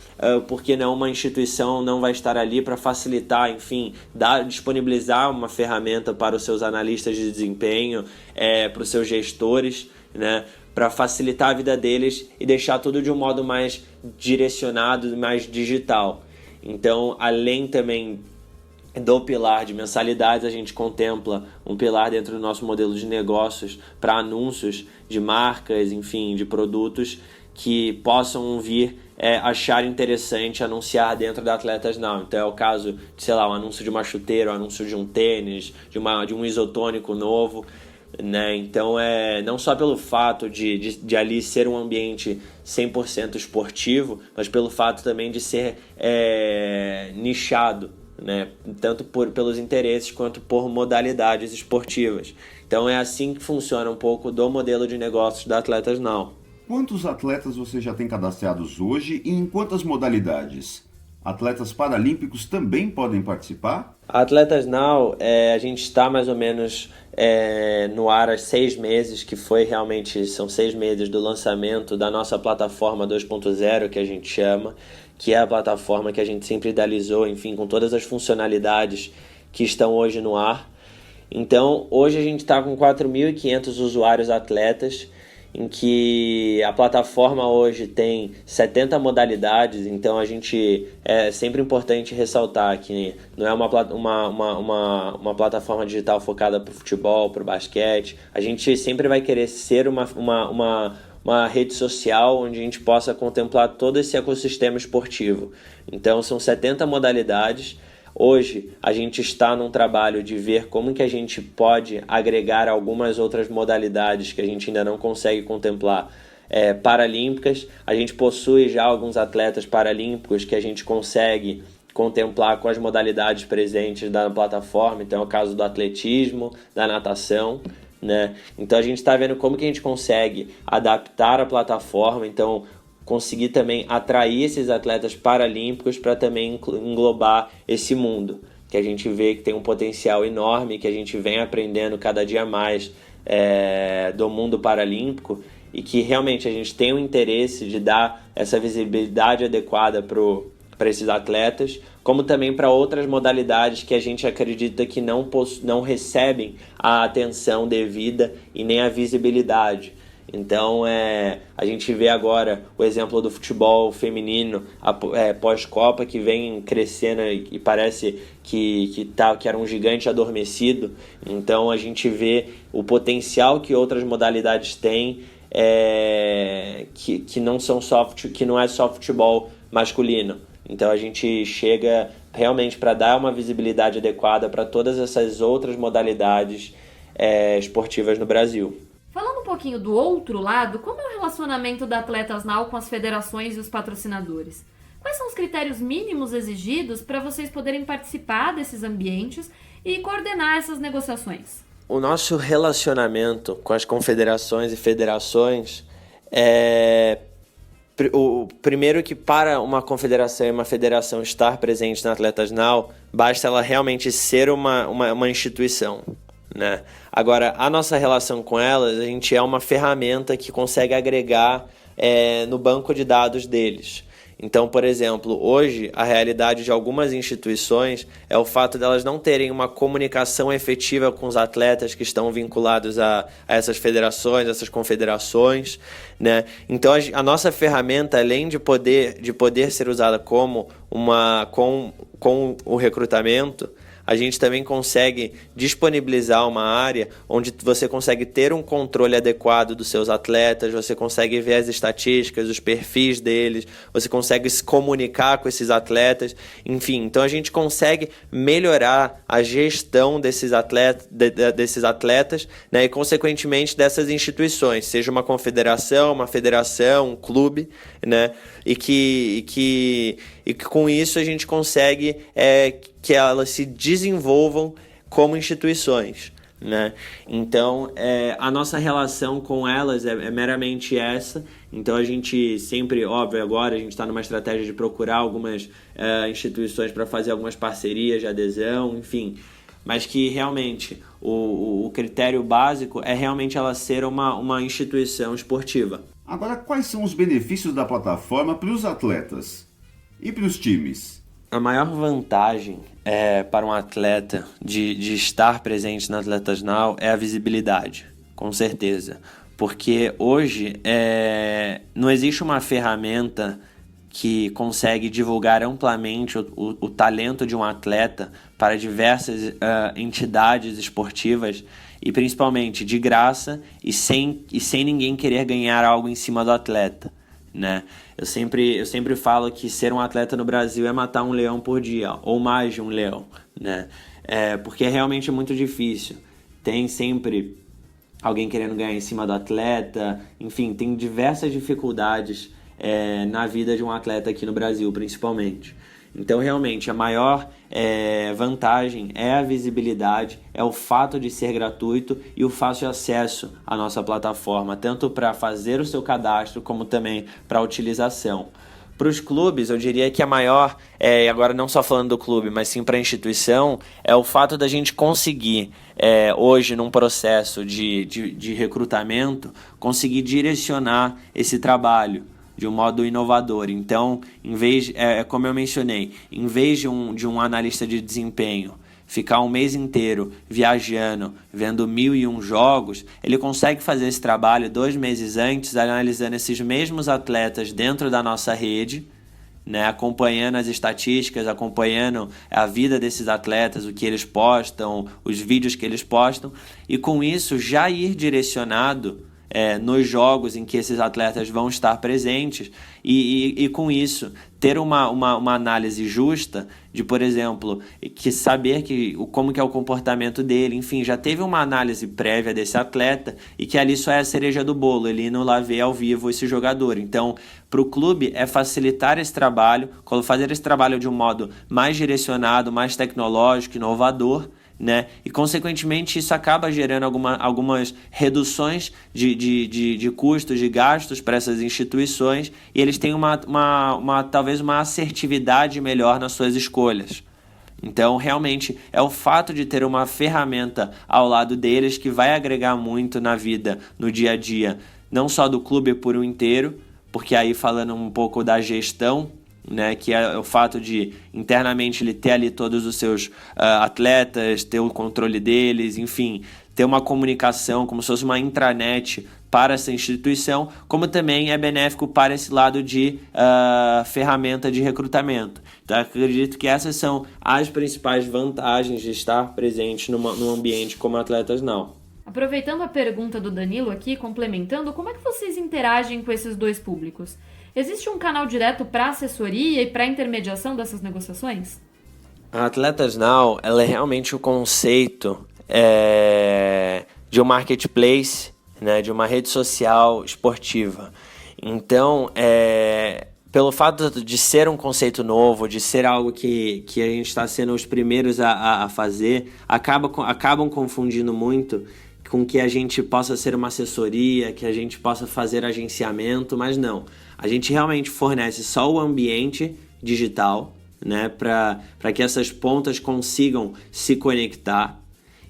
E: porque não uma instituição não vai estar ali para facilitar, enfim, disponibilizar uma ferramenta para os seus analistas de desempenho, para os seus gestores, né, para facilitar a vida deles e deixar tudo de um modo mais direcionado, mais digital. Então, além também do pilar de mensalidades, a gente contempla um pilar dentro do nosso modelo de negócios para anúncios de marcas, enfim, de produtos que possam vir achar interessante anunciar dentro da Atletas Now. Então é o caso de, sei lá, um anúncio de uma chuteira, um anúncio de um tênis, de um isotônico novo, né? Então não só pelo fato de ali ser um ambiente 100% esportivo, mas pelo fato também de ser nichado, né? Tanto pelos interesses quanto por modalidades esportivas. Então é assim que funciona um pouco do modelo de negócios da Atletas Now.
A: Quantos atletas você já tem cadastrados hoje e em quantas modalidades? Atletas paralímpicos também podem participar?
E: A Atletas Now, a gente está mais ou menos no ar há 6 meses, que são 6 meses do lançamento da nossa plataforma 2.0, que a gente chama, que é a plataforma que a gente sempre idealizou, enfim, com todas as funcionalidades que estão hoje no ar. Então, hoje a gente está com 4.500 usuários atletas, em que a plataforma hoje tem 70 modalidades. Então a gente é sempre importante ressaltar que não é uma plataforma digital focada para o futebol, para o basquete. A gente sempre vai querer ser uma rede social onde a gente possa contemplar todo esse ecossistema esportivo. Então são 70 modalidades. Hoje a gente está num trabalho de ver como que a gente pode agregar algumas outras modalidades que a gente ainda não consegue contemplar paralímpicas. A gente possui já alguns atletas paralímpicos que a gente consegue contemplar com as modalidades presentes da plataforma. Então é o caso do atletismo, da natação, né? Então a gente está vendo como que a gente consegue adaptar a plataforma, então conseguir também atrair esses atletas paralímpicos para também englobar esse mundo, que a gente vê que tem um potencial enorme, que a gente vem aprendendo cada dia mais do mundo paralímpico, e que realmente a gente tem o interesse de dar essa visibilidade adequada para esses atletas, como também para outras modalidades que a gente acredita que não recebem a atenção devida e nem a visibilidade. Então, a gente vê agora o exemplo do futebol feminino pós-Copa, que vem crescendo e parece que era um gigante adormecido. Então, a gente vê o potencial que outras modalidades têm, que não é só futebol masculino. Então, a gente chega realmente para dar uma visibilidade adequada para todas essas outras modalidades esportivas no Brasil.
B: Falando um pouquinho do outro lado, como é o relacionamento da Atletas Now com as federações e os patrocinadores? Quais são os critérios mínimos exigidos para vocês poderem participar desses ambientes e coordenar essas negociações?
E: O nosso relacionamento com as confederações e federações o primeiro, que para uma confederação e uma federação estar presente na Atletas Now, basta ela realmente ser uma instituição, né? Agora, a nossa relação com elas, a gente é uma ferramenta que consegue agregar no banco de dados deles. Então, por exemplo, hoje a realidade de algumas instituições é o fato de elas não terem uma comunicação efetiva com os atletas que estão vinculados a essas federações, essas confederações, né? Então, a nossa ferramenta, além de poder ser usada com o recrutamento, a gente também consegue disponibilizar uma área onde você consegue ter um controle adequado dos seus atletas, você consegue ver as estatísticas, os perfis deles, você consegue se comunicar com esses atletas, enfim, então a gente consegue melhorar a gestão desses atletas, né, e consequentemente dessas instituições, seja uma confederação, uma federação, um clube, né, e que com isso a gente consegue que elas se desenvolvam como instituições, né? Então a nossa relação com elas é meramente essa. Então a gente sempre, óbvio, agora a gente está numa estratégia de procurar algumas instituições para fazer algumas parcerias de adesão, enfim, mas que realmente o critério básico é realmente ela ser uma instituição esportiva.
A: Agora, quais são os benefícios da plataforma para os atletas e para os times?
E: A maior vantagem para um atleta de estar presente na Atletas Now é a visibilidade, com certeza. Porque hoje não existe uma ferramenta que consegue divulgar amplamente o talento de um atleta para diversas entidades esportivas e principalmente de graça e sem ninguém querer ganhar algo em cima do atleta, né? Eu sempre falo que ser um atleta no Brasil é matar um leão por dia, ou mais de um leão, né? Porque é realmente muito difícil. Tem sempre alguém querendo ganhar em cima do atleta, enfim, tem diversas dificuldades na vida de um atleta aqui no Brasil, principalmente. Então, realmente, a maior vantagem é a visibilidade, é o fato de ser gratuito e o fácil acesso à nossa plataforma, tanto para fazer o seu cadastro, como também para a utilização. Para os clubes, eu diria que a maior, agora não só falando do clube, mas sim para a instituição, é o fato da gente conseguir, hoje, num processo de recrutamento, conseguir direcionar esse trabalho de um modo inovador. Então, em vez, como eu mencionei, em vez de um analista de desempenho ficar um mês inteiro viajando, vendo 1001 jogos, ele consegue fazer esse trabalho 2 meses antes, analisando esses mesmos atletas dentro da nossa rede, né, acompanhando as estatísticas, acompanhando a vida desses atletas, o que eles postam, os vídeos que eles postam, e com isso já ir direcionado nos jogos em que esses atletas vão estar presentes e com isso ter uma análise justa de, por exemplo, que saber como que é o comportamento dele, enfim, já teve uma análise prévia desse atleta e que ali só é a cereja do bolo, ele não lá vê ao vivo esse jogador. Então, para o clube é facilitar esse trabalho, fazer esse trabalho de um modo mais direcionado, mais tecnológico, inovador, né? E consequentemente isso acaba gerando algumas reduções de custos, de gastos para essas instituições, e eles têm talvez uma assertividade melhor nas suas escolhas. Então realmente é o fato de ter uma ferramenta ao lado deles que vai agregar muito na vida, no dia a dia, não só do clube por um inteiro, porque aí falando um pouco da gestão, né, que é o fato de internamente ele ter ali todos os seus atletas, ter o controle deles, enfim, ter uma comunicação como se fosse uma intranet para essa instituição, como também é benéfico para esse lado de ferramenta de recrutamento. Então acredito que essas são as principais vantagens de estar presente num ambiente como Atletas Now.
B: Aproveitando a pergunta do Danilo aqui, complementando, como é que vocês interagem com esses dois públicos? Existe um canal direto para assessoria e para intermediação dessas negociações?
E: A Atletas Now, ela é realmente o conceito de um marketplace, né, de uma rede social esportiva. Então, pelo fato de ser um conceito novo, de ser algo que a gente está sendo os primeiros a fazer, acabam confundindo muito com que a gente possa ser uma assessoria, que a gente possa fazer agenciamento, mas não. A gente realmente fornece só o ambiente digital, né, para que essas pontas consigam se conectar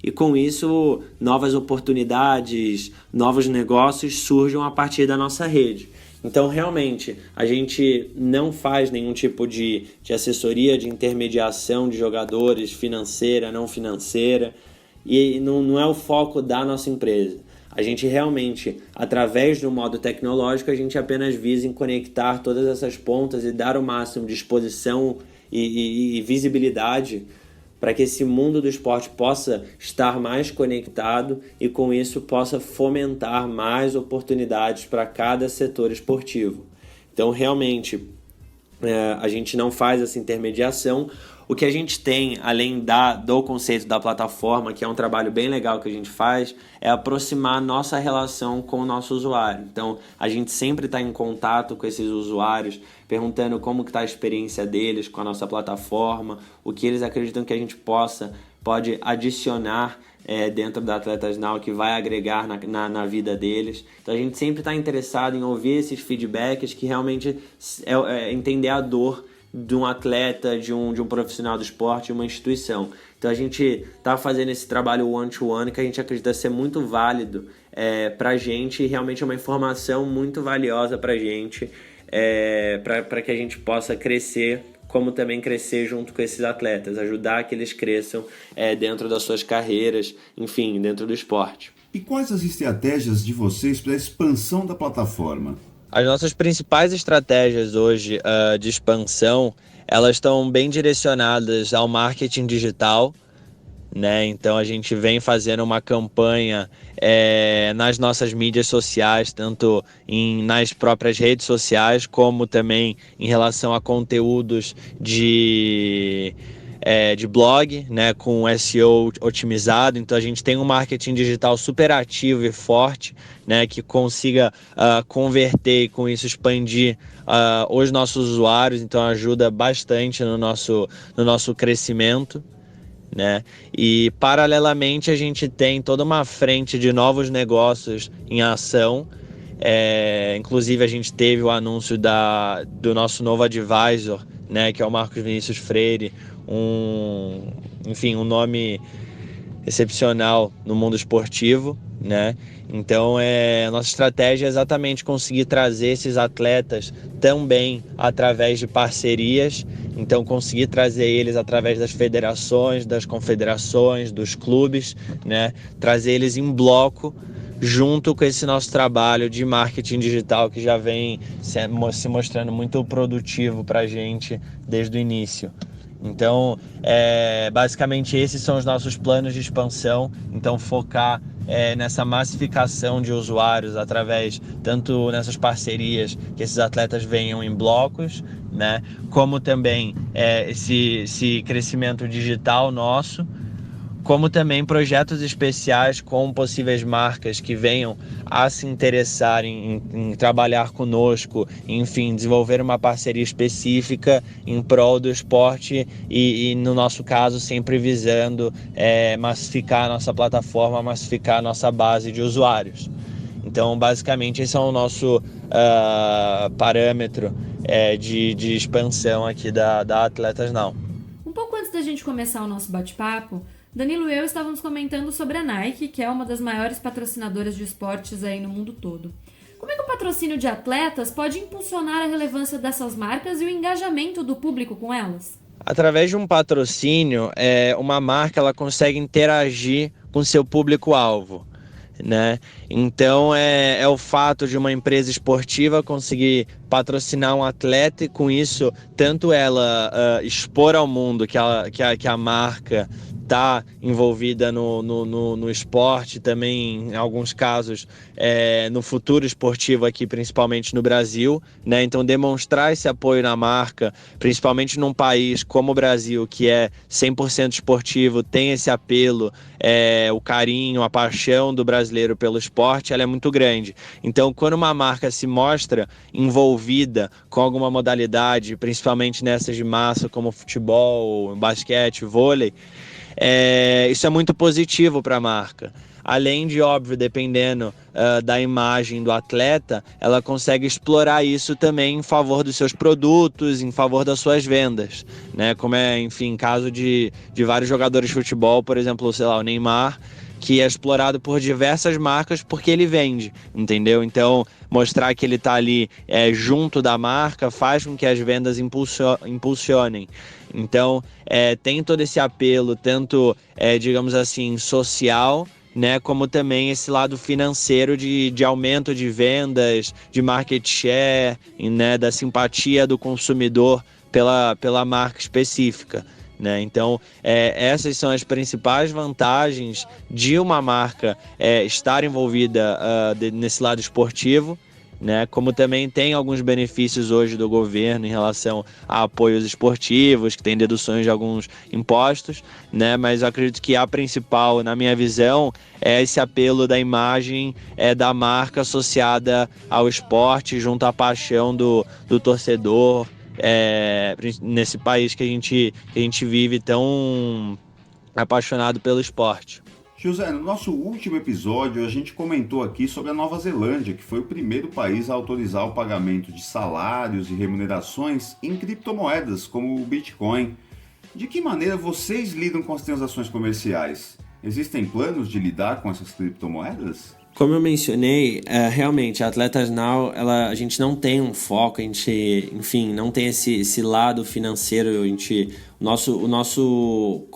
E: e com isso novas oportunidades, novos negócios surjam a partir da nossa rede. Então realmente a gente não faz nenhum tipo de assessoria, de intermediação de jogadores, financeira, não financeira, e não é o foco da nossa empresa. A gente realmente, através do modo tecnológico, a gente apenas visa em conectar todas essas pontas e dar o máximo de exposição e visibilidade para que esse mundo do esporte possa estar mais conectado e com isso possa fomentar mais oportunidades para cada setor esportivo. Então realmente a gente não faz essa intermediação. O que a gente tem, além do conceito da plataforma, que é um trabalho bem legal que a gente faz, é aproximar a nossa relação com o nosso usuário. Então, a gente sempre está em contato com esses usuários, perguntando como está a experiência deles com a nossa plataforma, o que eles acreditam que a gente pode adicionar dentro da Atletas Now, que vai agregar na vida deles. Então, a gente sempre está interessado em ouvir esses feedbacks, que realmente entender a dor de um atleta, de um profissional do esporte, de uma instituição. Então a gente está fazendo esse trabalho one-to-one que a gente acredita ser muito válido para a gente, e realmente é uma informação muito valiosa para a gente, para que a gente possa crescer, como também crescer junto com esses atletas, ajudar que eles cresçam dentro das suas carreiras, enfim, dentro do esporte.
A: E quais as estratégias de vocês para a expansão da plataforma?
E: As nossas principais estratégias hoje de expansão, elas estão bem direcionadas ao marketing digital, né? Então a gente vem fazendo uma campanha nas nossas mídias sociais, tanto nas próprias redes sociais, como também em relação a conteúdos de blog, né, com SEO otimizado. Então a gente tem um marketing digital super ativo e forte, né, que consiga converter e com isso expandir os nossos usuários, então ajuda bastante no nosso crescimento, né? E paralelamente a gente tem toda uma frente de novos negócios em ação. Inclusive a gente teve o anúncio do nosso novo advisor, né, que é o Marcos Vinícius Freire, um nome excepcional no mundo esportivo, né? Então a nossa estratégia é exatamente conseguir trazer esses atletas também através de parcerias, então conseguir trazer eles através das federações, das confederações, dos clubes, né? Trazer eles em bloco junto com esse nosso trabalho de marketing digital que já vem se mostrando muito produtivo para a gente desde o início. Então, basicamente esses são os nossos planos de expansão, então focar nessa massificação de usuários através, tanto nessas parcerias, que esses atletas venham em blocos, né, como também esse crescimento digital nosso, como também projetos especiais com possíveis marcas que venham a se interessar em trabalhar conosco, enfim, desenvolver uma parceria específica em prol do esporte e no nosso caso, sempre visando massificar a nossa plataforma, massificar a nossa base de usuários. Então, basicamente, esse é o nosso parâmetro de expansão aqui da Atletas Now.
B: Um pouco antes da gente começar o nosso bate-papo, Danilo e eu estávamos comentando sobre a Nike, que é uma das maiores patrocinadoras de esportes aí no mundo todo. Como é que o patrocínio de atletas pode impulsionar a relevância dessas marcas e o engajamento do público com elas?
E: Através de um patrocínio, uma marca ela consegue interagir com seu público-alvo, né? Então é o fato de uma empresa esportiva conseguir patrocinar um atleta e com isso tanto ela expor ao mundo que a marca está envolvida no esporte, também em alguns casos no futuro esportivo aqui, principalmente no Brasil, né? Então demonstrar esse apoio na marca, principalmente num país como o Brasil, que é 100% esportivo, tem esse apelo, o carinho, a paixão do brasileiro pelo esporte, ela é muito grande. Então quando uma marca se mostra envolvida com alguma modalidade, principalmente nessas de massa como futebol, basquete, vôlei, isso é muito positivo para a marca. Além de, óbvio, dependendo da imagem do atleta, ela consegue explorar isso também em favor dos seus produtos, em favor das suas vendas, né? Como enfim, caso de vários jogadores de futebol, por exemplo, sei lá, o Neymar, que é explorado por diversas marcas porque ele vende, entendeu? Então, mostrar que ele está ali junto da marca faz com que as vendas impulsionem. Então, tem todo esse apelo, tanto, digamos assim, social, né, como também esse lado financeiro de aumento de vendas, de market share, né, da simpatia do consumidor pela marca específica. né? Então, essas são as principais vantagens de uma marca estar envolvida nesse lado esportivo, né? Como também tem alguns benefícios hoje do governo em relação a apoios esportivos, que tem deduções de alguns impostos, né? Mas eu acredito que a principal, na minha visão, é esse apelo da imagem da marca associada ao esporte, junto à paixão do torcedor, nesse país que a gente vive tão apaixonado pelo esporte.
A: José, no nosso último episódio a gente comentou aqui sobre a Nova Zelândia, que foi o primeiro país a autorizar o pagamento de salários e remunerações em criptomoedas, como o Bitcoin. De que maneira vocês lidam com as transações comerciais? Existem planos de lidar com essas criptomoedas?
E: Como eu mencionei, realmente, a Atletas Now, a gente não tem um foco, a gente, enfim, não tem esse lado financeiro. O nosso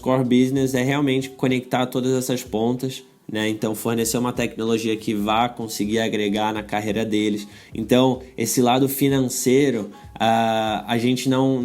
E: core business é realmente conectar todas essas pontas, né? Então, fornecer uma tecnologia que vá conseguir agregar na carreira deles. Então, esse lado financeiro, a gente não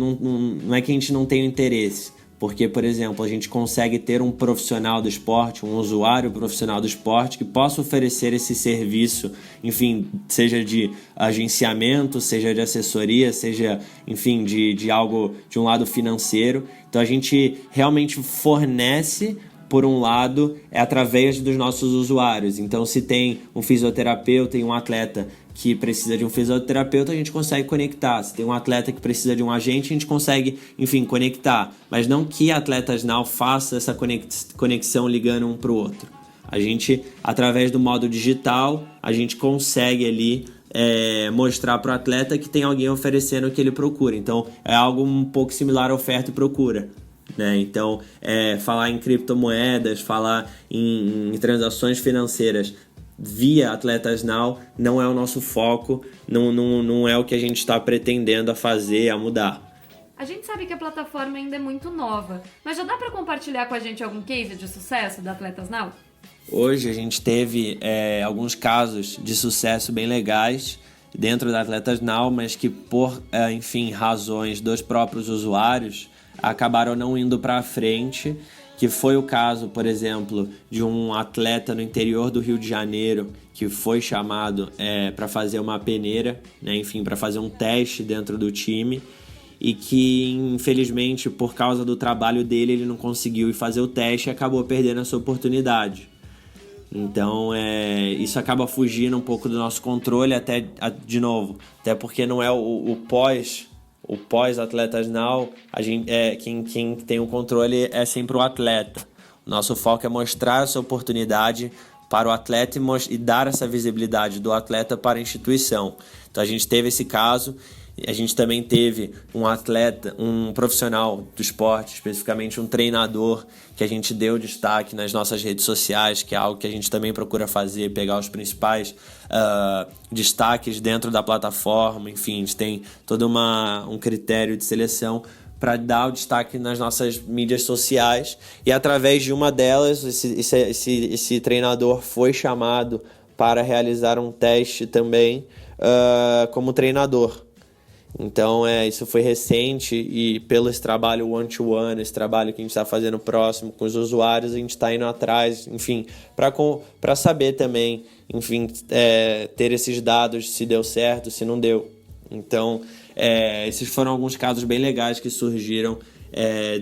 E: é que a gente não tenha interesse. Porque, por exemplo, a gente consegue ter um profissional do esporte, um usuário profissional do esporte que possa oferecer esse serviço, enfim, seja de agenciamento, seja de assessoria, seja, enfim, de algo, de um lado financeiro. Então, a gente realmente fornece, por um lado, através dos nossos usuários. Então, se tem um fisioterapeuta e um atleta que precisa de um fisioterapeuta, a gente consegue conectar. Se tem um atleta que precisa de um agente, a gente consegue, enfim, conectar. Mas não que a Atletas Now faça essa conexão ligando um para o outro. A gente, através do modo digital, a gente consegue ali mostrar para o atleta que tem alguém oferecendo o que ele procura. Então, é algo um pouco similar à oferta e procura, né? Então, falar em criptomoedas, falar em transações financeiras via Atletas Now não é o nosso foco, não é o que a gente está pretendendo a fazer, a mudar.
B: A gente sabe que a plataforma ainda é muito nova, mas já dá para compartilhar com a gente algum case de sucesso da Atletas Now?
E: Hoje a gente teve alguns casos de sucesso bem legais dentro da Atletas Now, mas que por, enfim, razões dos próprios usuários acabaram não indo para frente, que foi o caso, por exemplo, de um atleta no interior do Rio de Janeiro que foi chamado para fazer uma peneira, né? Enfim, para fazer um teste dentro do time, e que, infelizmente, por causa do trabalho dele, ele não conseguiu ir fazer o teste e acabou perdendo essa oportunidade. Então, isso acaba fugindo um pouco do nosso controle, de novo, até porque não é o pós-Atletas Now, quem tem o controle é sempre o atleta. O nosso foco é mostrar essa oportunidade para o atleta e dar essa visibilidade do atleta para a instituição. Então a gente teve esse caso. A gente também teve um atleta, um profissional do esporte, especificamente um treinador, que a gente deu destaque nas nossas redes sociais, que é algo que a gente também procura fazer, pegar os principais destaques dentro da plataforma. Enfim, a gente tem todo um critério de seleção para dar o destaque nas nossas mídias sociais, e através de uma delas, esse treinador foi chamado para realizar um teste também como treinador. Então, isso foi recente, e pelo esse trabalho one-to-one, esse trabalho que a gente está fazendo próximo com os usuários, a gente está indo atrás, enfim, para saber também, enfim, ter esses dados, se deu certo, se não deu. Então, esses foram alguns casos bem legais que surgiram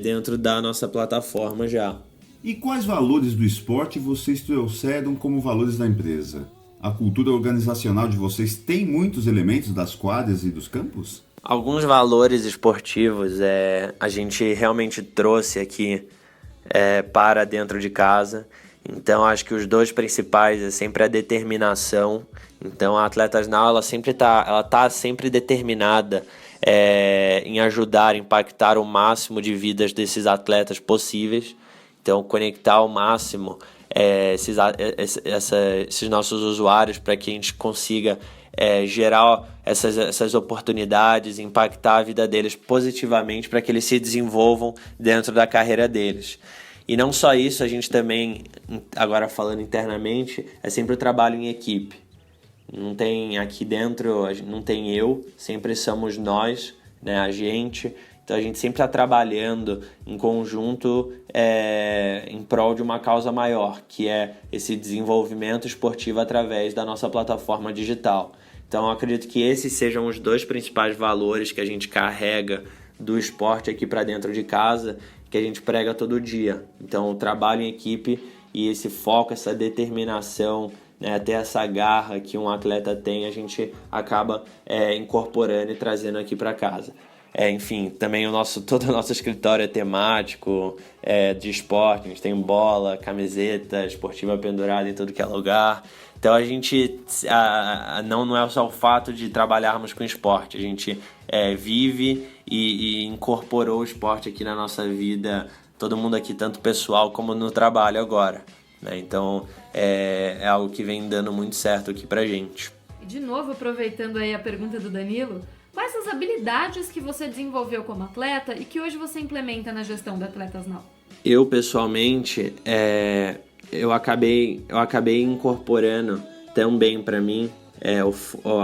E: dentro da nossa plataforma já.
A: E quais valores do esporte vocês trouxeram como valores da empresa? A cultura organizacional de vocês tem muitos elementos das quadras e dos campos?
E: Alguns valores esportivos a gente realmente trouxe aqui para dentro de casa. Então, acho que os dois principais é sempre a determinação. Então, a Atletas Now, ela tá sempre determinada em ajudar, impactar o máximo de vidas desses atletas possíveis. Então, conectar ao máximo esses nossos usuários para que a gente consiga gerar essas oportunidades, impactar a vida deles positivamente para que eles se desenvolvam dentro da carreira deles. E não só isso, a gente também, agora falando internamente, é sempre o trabalho em equipe. Não tem aqui dentro, não tem eu, sempre somos nós, né, a gente. Então a gente sempre está trabalhando em conjunto em prol de uma causa maior, que é esse desenvolvimento esportivo através da nossa plataforma digital. Então eu acredito que esses sejam os dois principais valores que a gente carrega do esporte aqui para dentro de casa, que a gente prega todo dia. Então o trabalho em equipe e esse foco, essa determinação, né, até essa garra que um atleta tem, a gente acaba incorporando e trazendo aqui para casa. Enfim, também todo o nosso escritório é temático, de esporte. A gente tem bola, camiseta esportiva pendurada em tudo que é lugar. Então a gente não é só o fato de trabalharmos com esporte, a gente vive e incorporou o esporte aqui na nossa vida, todo mundo aqui, tanto pessoal como no trabalho agora, né? Então é algo que vem dando muito certo aqui pra gente.
B: E de novo, aproveitando aí a pergunta do Danilo, quais as habilidades que você desenvolveu como atleta e que hoje você implementa na gestão da Atletas Now?
E: Eu, pessoalmente, eu acabei incorporando também para mim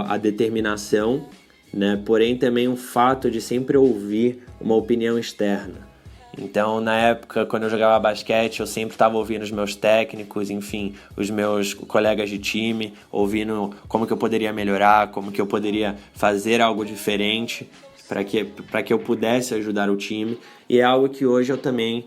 E: a determinação, né? Porém também o fato de sempre ouvir uma opinião externa. Então, na época, quando eu jogava basquete, eu sempre estava ouvindo os meus técnicos, enfim, os meus colegas de time, ouvindo como que eu poderia melhorar, como que eu poderia fazer algo diferente para que eu pudesse ajudar o time. E é algo que hoje eu também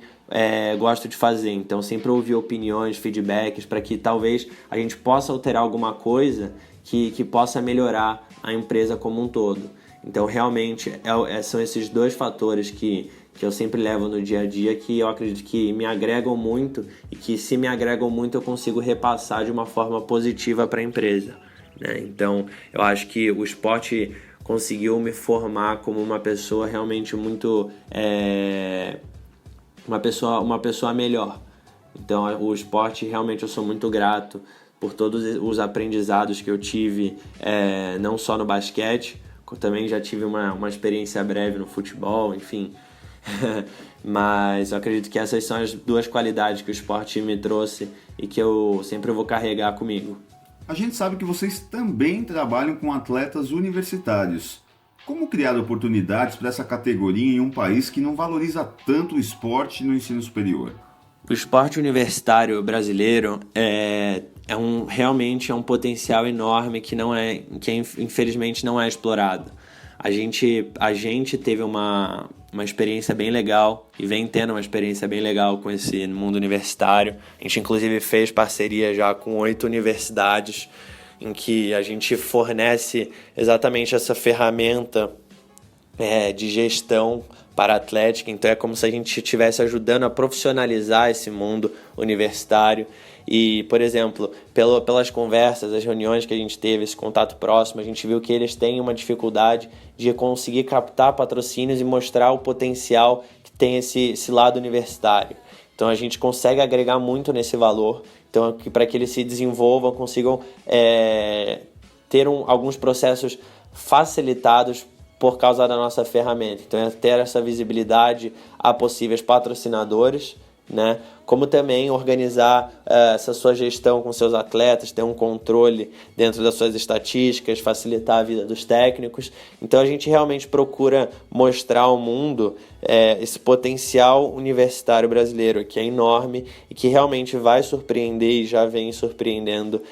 E: gosto de fazer. Então, sempre ouvir opiniões, feedbacks, para que talvez a gente possa alterar alguma coisa que possa melhorar a empresa como um todo. Então, realmente, são esses dois fatores que eu sempre levo no dia a dia, que eu acredito que me agregam muito e que, se me agregam muito, eu consigo repassar de uma forma positiva para a empresa, né? Então, eu acho que o esporte conseguiu me formar como uma pessoa realmente muito... uma pessoa melhor. Então, o esporte, realmente, eu sou muito grato por todos os aprendizados que eu tive, não só no basquete, eu também já tive uma experiência breve no futebol, enfim. Mas eu acredito que essas são as duas qualidades que o esporte me trouxe e que eu sempre vou carregar comigo.
A: A gente sabe que vocês também trabalham com atletas universitários. Como criar oportunidades para essa categoria em um país que não valoriza tanto o esporte no ensino superior?
E: O esporte universitário brasileiro realmente é um potencial enorme que infelizmente não é explorado. A gente teve uma experiência bem legal e vem tendo uma experiência bem legal com esse mundo universitário. A gente inclusive fez parceria já com 8 universidades em que a gente fornece exatamente essa ferramenta de gestão para a atlética. Então é como se a gente estivesse ajudando a profissionalizar esse mundo universitário. E, por exemplo, pelas conversas, as reuniões que a gente teve, esse contato próximo, a gente viu que eles têm uma dificuldade de conseguir captar patrocínios e mostrar o potencial que tem esse lado universitário. Então a gente consegue agregar muito nesse valor, então para que eles se desenvolvam, consigam ter alguns processos facilitados por causa da nossa ferramenta. Então é ter essa visibilidade a possíveis patrocinadores, né? Como também organizar essa sua gestão com seus atletas, ter um controle dentro das suas estatísticas, facilitar a vida dos técnicos. Então a gente realmente procura mostrar ao mundo esse potencial universitário brasileiro, que é enorme e que realmente vai surpreender e já vem surpreendendo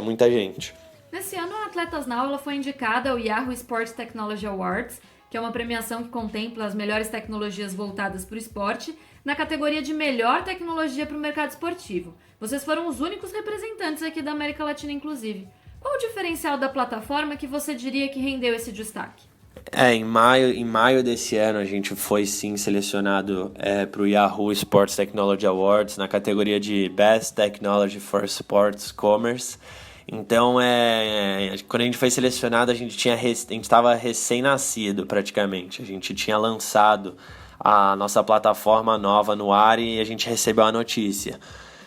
E: muita gente.
B: Nesse ano, a Atletas Now ela foi indicada ao Yahoo Sports Technology Awards, que é uma premiação que contempla as melhores tecnologias voltadas para o esporte, na categoria de melhor tecnologia para o mercado esportivo. Vocês foram os únicos representantes aqui da América Latina, inclusive. Qual o diferencial da plataforma que você diria que rendeu esse destaque?
E: Em maio desse ano, a gente foi sim selecionado para o Yahoo Sports Technology Awards na categoria de Best Technology for Sports Commerce. Então, quando a gente foi selecionado, a gente estava recém-nascido praticamente. A gente tinha lançado a nossa plataforma nova no ar e a gente recebeu a notícia.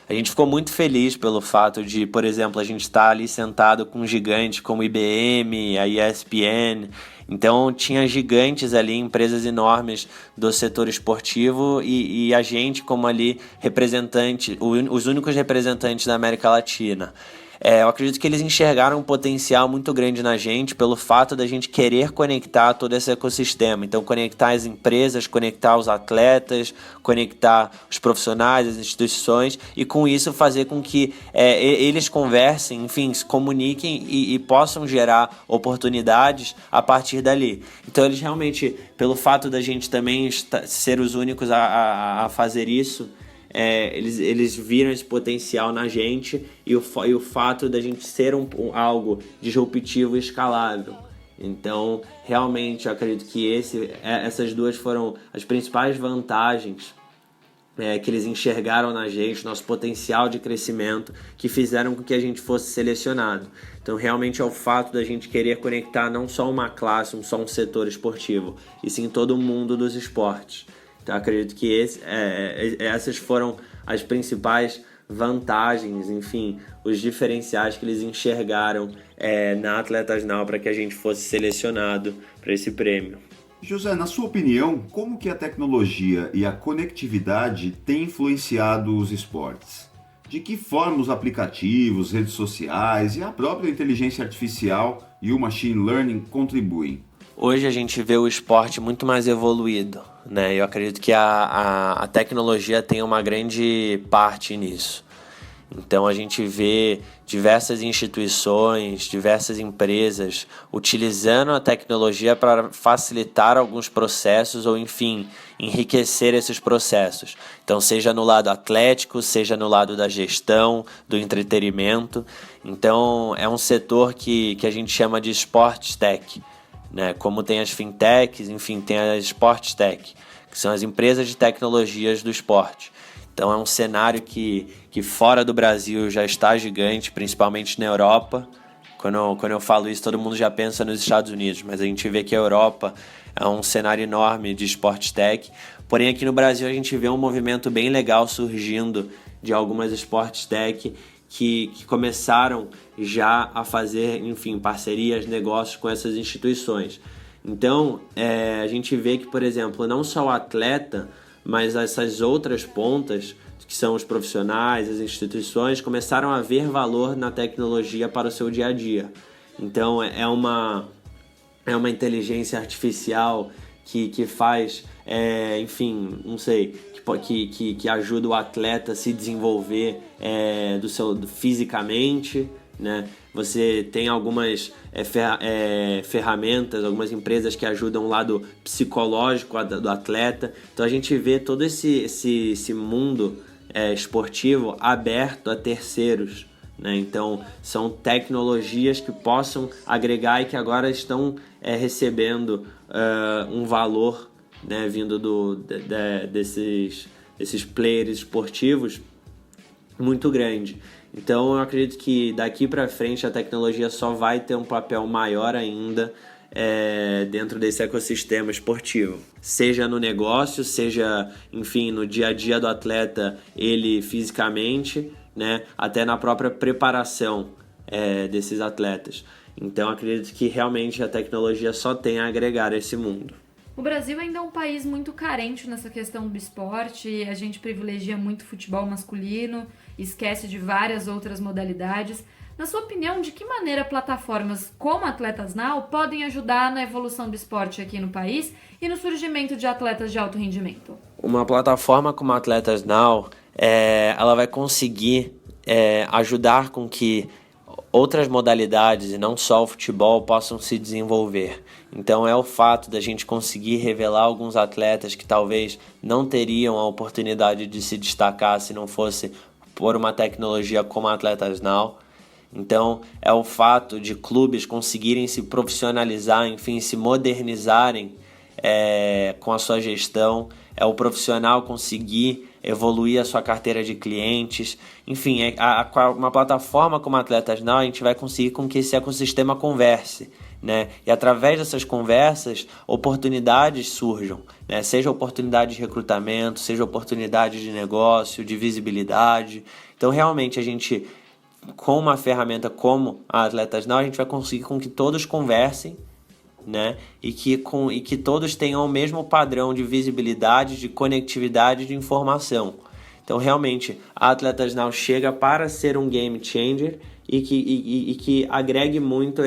E: A gente ficou muito feliz pelo fato de, por exemplo, a gente estar ali sentado com gigantes como IBM, a ESPN. Então tinha gigantes ali, empresas enormes do setor esportivo e a gente como ali representante, os únicos representantes da América Latina. Eu acredito que eles enxergaram um potencial muito grande na gente pelo fato da gente querer conectar todo esse ecossistema. Então, conectar as empresas, conectar os atletas, conectar os profissionais, as instituições e, com isso, fazer com que eles conversem, enfim, se comuniquem e possam gerar oportunidades a partir dali. Então, eles realmente, pelo fato da gente também ser os únicos a fazer isso, eles viram esse potencial na gente e o fato da gente ser algo disruptivo e escalável. Então, realmente, eu acredito que essas duas foram as principais vantagens que eles enxergaram na gente, nosso potencial de crescimento, que fizeram com que a gente fosse selecionado. Então, realmente é o fato da gente querer conectar não só uma classe, só um setor esportivo, e sim todo o mundo dos esportes. Então, acredito que essas foram as principais vantagens, enfim, os diferenciais que eles enxergaram na Atletas Now para que a gente fosse selecionado para esse prêmio.
A: José, na sua opinião, como que a tecnologia e a conectividade têm influenciado os esportes? De que forma os aplicativos, redes sociais e a própria inteligência artificial e o machine learning contribuem?
E: Hoje a gente vê o esporte muito mais evoluído, né? Eu acredito que a tecnologia tem uma grande parte nisso. Então a gente vê diversas instituições, diversas empresas utilizando a tecnologia para facilitar alguns processos ou, enfim, enriquecer esses processos. Então, seja no lado atlético, seja no lado da gestão, do entretenimento. Então, é um setor que a gente chama de Sports Tech, né? Como tem as fintechs, enfim, tem as Sports Tech, que são as empresas de tecnologias do esporte. Então é um cenário que fora do Brasil já está gigante, principalmente na Europa. Quando eu falo isso, todo mundo já pensa nos Estados Unidos, mas a gente vê que a Europa é um cenário enorme de Sports Tech. Porém, aqui no Brasil a gente vê um movimento bem legal surgindo de algumas Sports Tech que começaram já a fazer, enfim, parcerias, negócios com essas instituições. Então, a gente vê que, por exemplo, não só o atleta, mas essas outras pontas, que são os profissionais, as instituições, começaram a ver valor na tecnologia para o seu dia a dia. Então, é uma inteligência artificial que faz, enfim, não sei, que ajuda o atleta a se desenvolver fisicamente, né? Você tem algumas ferramentas, algumas empresas que ajudam o lado psicológico do atleta. Então a gente vê todo esse mundo esportivo aberto a terceiros, né? Então são tecnologias que possam agregar e que agora estão recebendo um valor, né, vindo desses players esportivos muito grande. Então eu acredito que daqui para frente a tecnologia só vai ter um papel maior ainda dentro desse ecossistema esportivo. Seja no negócio, seja, enfim, no dia a dia do atleta, ele fisicamente, né, até na própria preparação desses atletas. Então eu acredito que realmente a tecnologia só tem a agregar a esse mundo.
B: O Brasil ainda é um país muito carente nessa questão do esporte, a gente privilegia muito o futebol masculino, esquece de várias outras modalidades. Na sua opinião, de que maneira plataformas como Atletas Now podem ajudar na evolução do esporte aqui no país e no surgimento de atletas de alto rendimento?
E: Uma plataforma como Atletas Now, ela vai conseguir ajudar com que outras modalidades, e não só o futebol, possam se desenvolver. Então é o fato da gente conseguir revelar alguns atletas que talvez não teriam a oportunidade de se destacar se não fosse por uma tecnologia como a Atletas Now. Então é o fato de clubes conseguirem se profissionalizar, enfim, se modernizarem com a sua gestão, é o profissional conseguir evoluir a sua carteira de clientes, enfim, uma plataforma como a Atletas Now, a gente vai conseguir com que esse ecossistema converse, né? E através dessas conversas, oportunidades surjam, né? Seja oportunidade de recrutamento, seja oportunidade de negócio, de visibilidade. Então, realmente, a gente, com uma ferramenta como a Atletas Now, a gente vai conseguir com que todos conversem, né? E que todos tenham o mesmo padrão de visibilidade, de conectividade, de informação. Então, realmente, a Atletas Now chega para ser um game changer e que agregue muito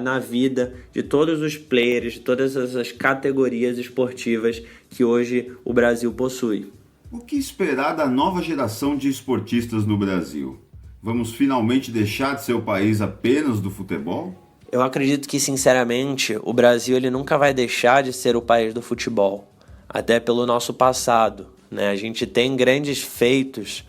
E: na vida de todos os players, de todas as categorias esportivas que hoje o Brasil possui.
A: O que esperar da nova geração de esportistas no Brasil? Vamos finalmente deixar de ser o país apenas do futebol?
E: Eu acredito que, sinceramente, o Brasil ele nunca vai deixar de ser o país do futebol, até pelo nosso passado, né? A gente tem grandes feitos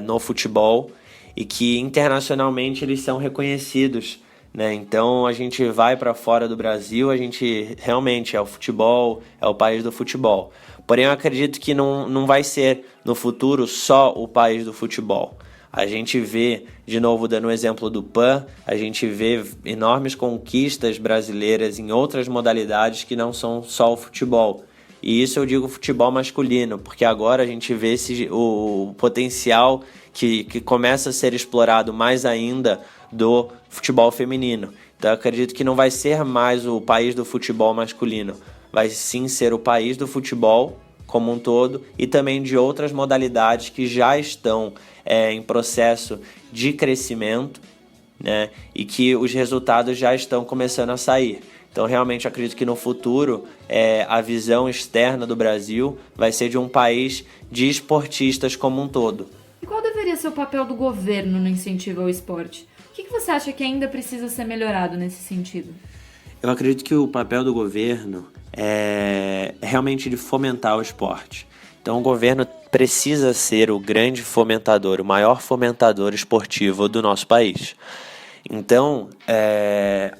E: no futebol e que internacionalmente eles são reconhecidos, né? Então a gente vai para fora do Brasil, a gente realmente é o futebol, é o país do futebol. Porém, eu acredito que não vai ser no futuro só o país do futebol. A gente vê, de novo dando o exemplo do PAN, a gente vê enormes conquistas brasileiras em outras modalidades que não são só o futebol. E isso eu digo futebol masculino, porque agora a gente vê o potencial que começa a ser explorado mais ainda do futebol feminino. Então eu acredito que não vai ser mais o país do futebol masculino, vai sim ser o país do futebol como um todo e também de outras modalidades que já estão em processo de crescimento, né, e que os resultados já estão começando a sair. Então realmente acredito que no futuro a visão externa do Brasil vai ser de um país de esportistas como um todo.
B: E qual deveria ser o papel do governo no incentivo ao esporte? O que você acha que ainda precisa ser melhorado nesse sentido?
E: Eu acredito que o papel do governo é realmente de fomentar o esporte. Então o governo precisa ser o grande fomentador, o maior fomentador esportivo do nosso país. Então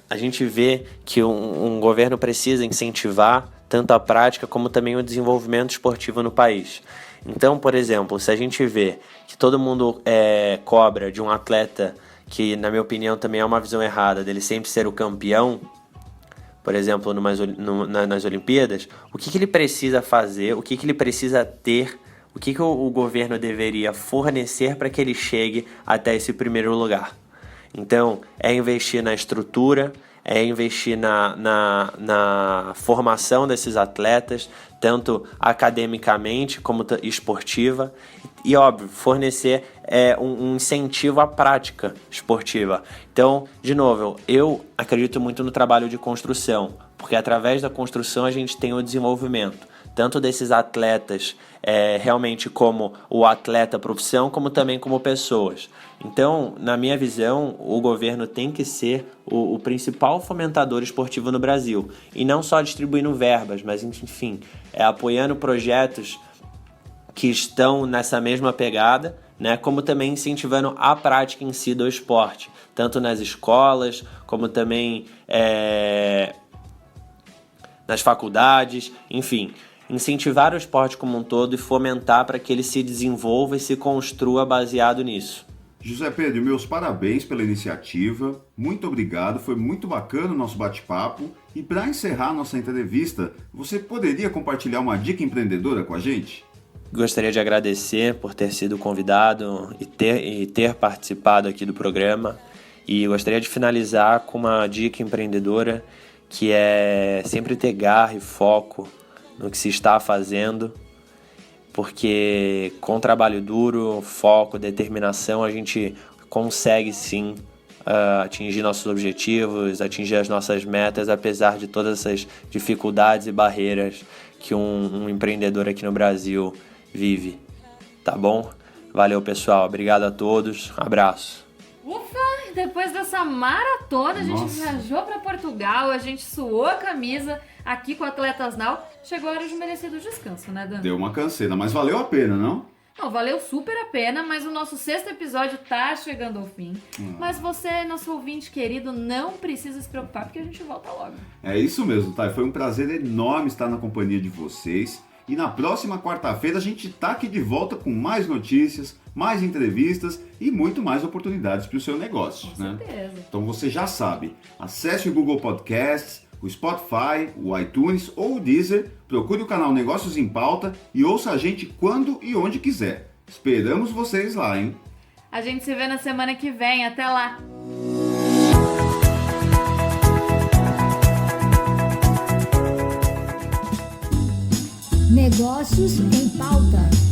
E: a gente vê que um governo precisa incentivar tanto a prática como também o desenvolvimento esportivo no país. Então, por exemplo, se a gente vê que todo mundo cobra de um atleta que, na minha opinião, também é uma visão errada, dele sempre ser o campeão, por exemplo, nas Olimpíadas, o que ele precisa fazer, o que ele precisa ter, o que o governo deveria fornecer para que ele chegue até esse primeiro lugar. Então, é investir na estrutura, é investir na formação desses atletas, tanto academicamente como esportiva, e, óbvio, fornecer um incentivo à prática esportiva. Então, de novo, eu acredito muito no trabalho de construção, porque através da construção a gente tem o desenvolvimento, tanto desses atletas realmente como o atleta profissão, como também como pessoas. Então, na minha visão, o governo tem que ser o principal fomentador esportivo no Brasil. E não só distribuindo verbas, mas, enfim, apoiando projetos que estão nessa mesma pegada, né, como também incentivando a prática em si do esporte, tanto nas escolas, como também nas faculdades, enfim. Incentivar o esporte como um todo e fomentar para que ele se desenvolva e se construa baseado nisso.
A: José Pedro, meus parabéns pela iniciativa, muito obrigado, foi muito bacana o nosso bate-papo. E para encerrar nossa entrevista, você poderia compartilhar uma dica empreendedora com a gente?
E: Gostaria de agradecer por ter sido convidado e ter participado aqui do programa. E gostaria de finalizar com uma dica empreendedora, que é sempre ter garra e foco no que se está fazendo, porque com trabalho duro, foco, determinação, a gente consegue sim atingir nossos objetivos, atingir as nossas metas, apesar de todas essas dificuldades e barreiras que um empreendedor aqui no Brasil vive. Tá bom? Valeu, pessoal. Obrigado a todos. Abraço.
B: Ufa! Depois dessa maratona, a gente viajou para Portugal, a gente suou a camisa aqui com o Atletas Now. Chegou a hora de merecido descanso, né, Dan?
A: Deu uma canseira, mas valeu a pena, não?
B: Não, valeu super a pena, mas o nosso 6º episódio tá chegando ao fim. Mas você, nosso ouvinte querido, não precisa se preocupar, porque a gente volta logo.
A: É isso mesmo, Thay. Foi um prazer enorme estar na companhia de vocês. E na próxima quarta-feira a gente tá aqui de volta com mais notícias, mais entrevistas e muito mais oportunidades para o seu negócio.
B: Com certeza.
A: Então você já sabe, acesse o Google Podcasts, o Spotify, o iTunes ou o Deezer, procure o canal Negócios em Pauta e ouça a gente quando e onde quiser. Esperamos vocês lá, hein?
B: A gente se vê na semana que vem. Até lá!
F: Negócios em Pauta.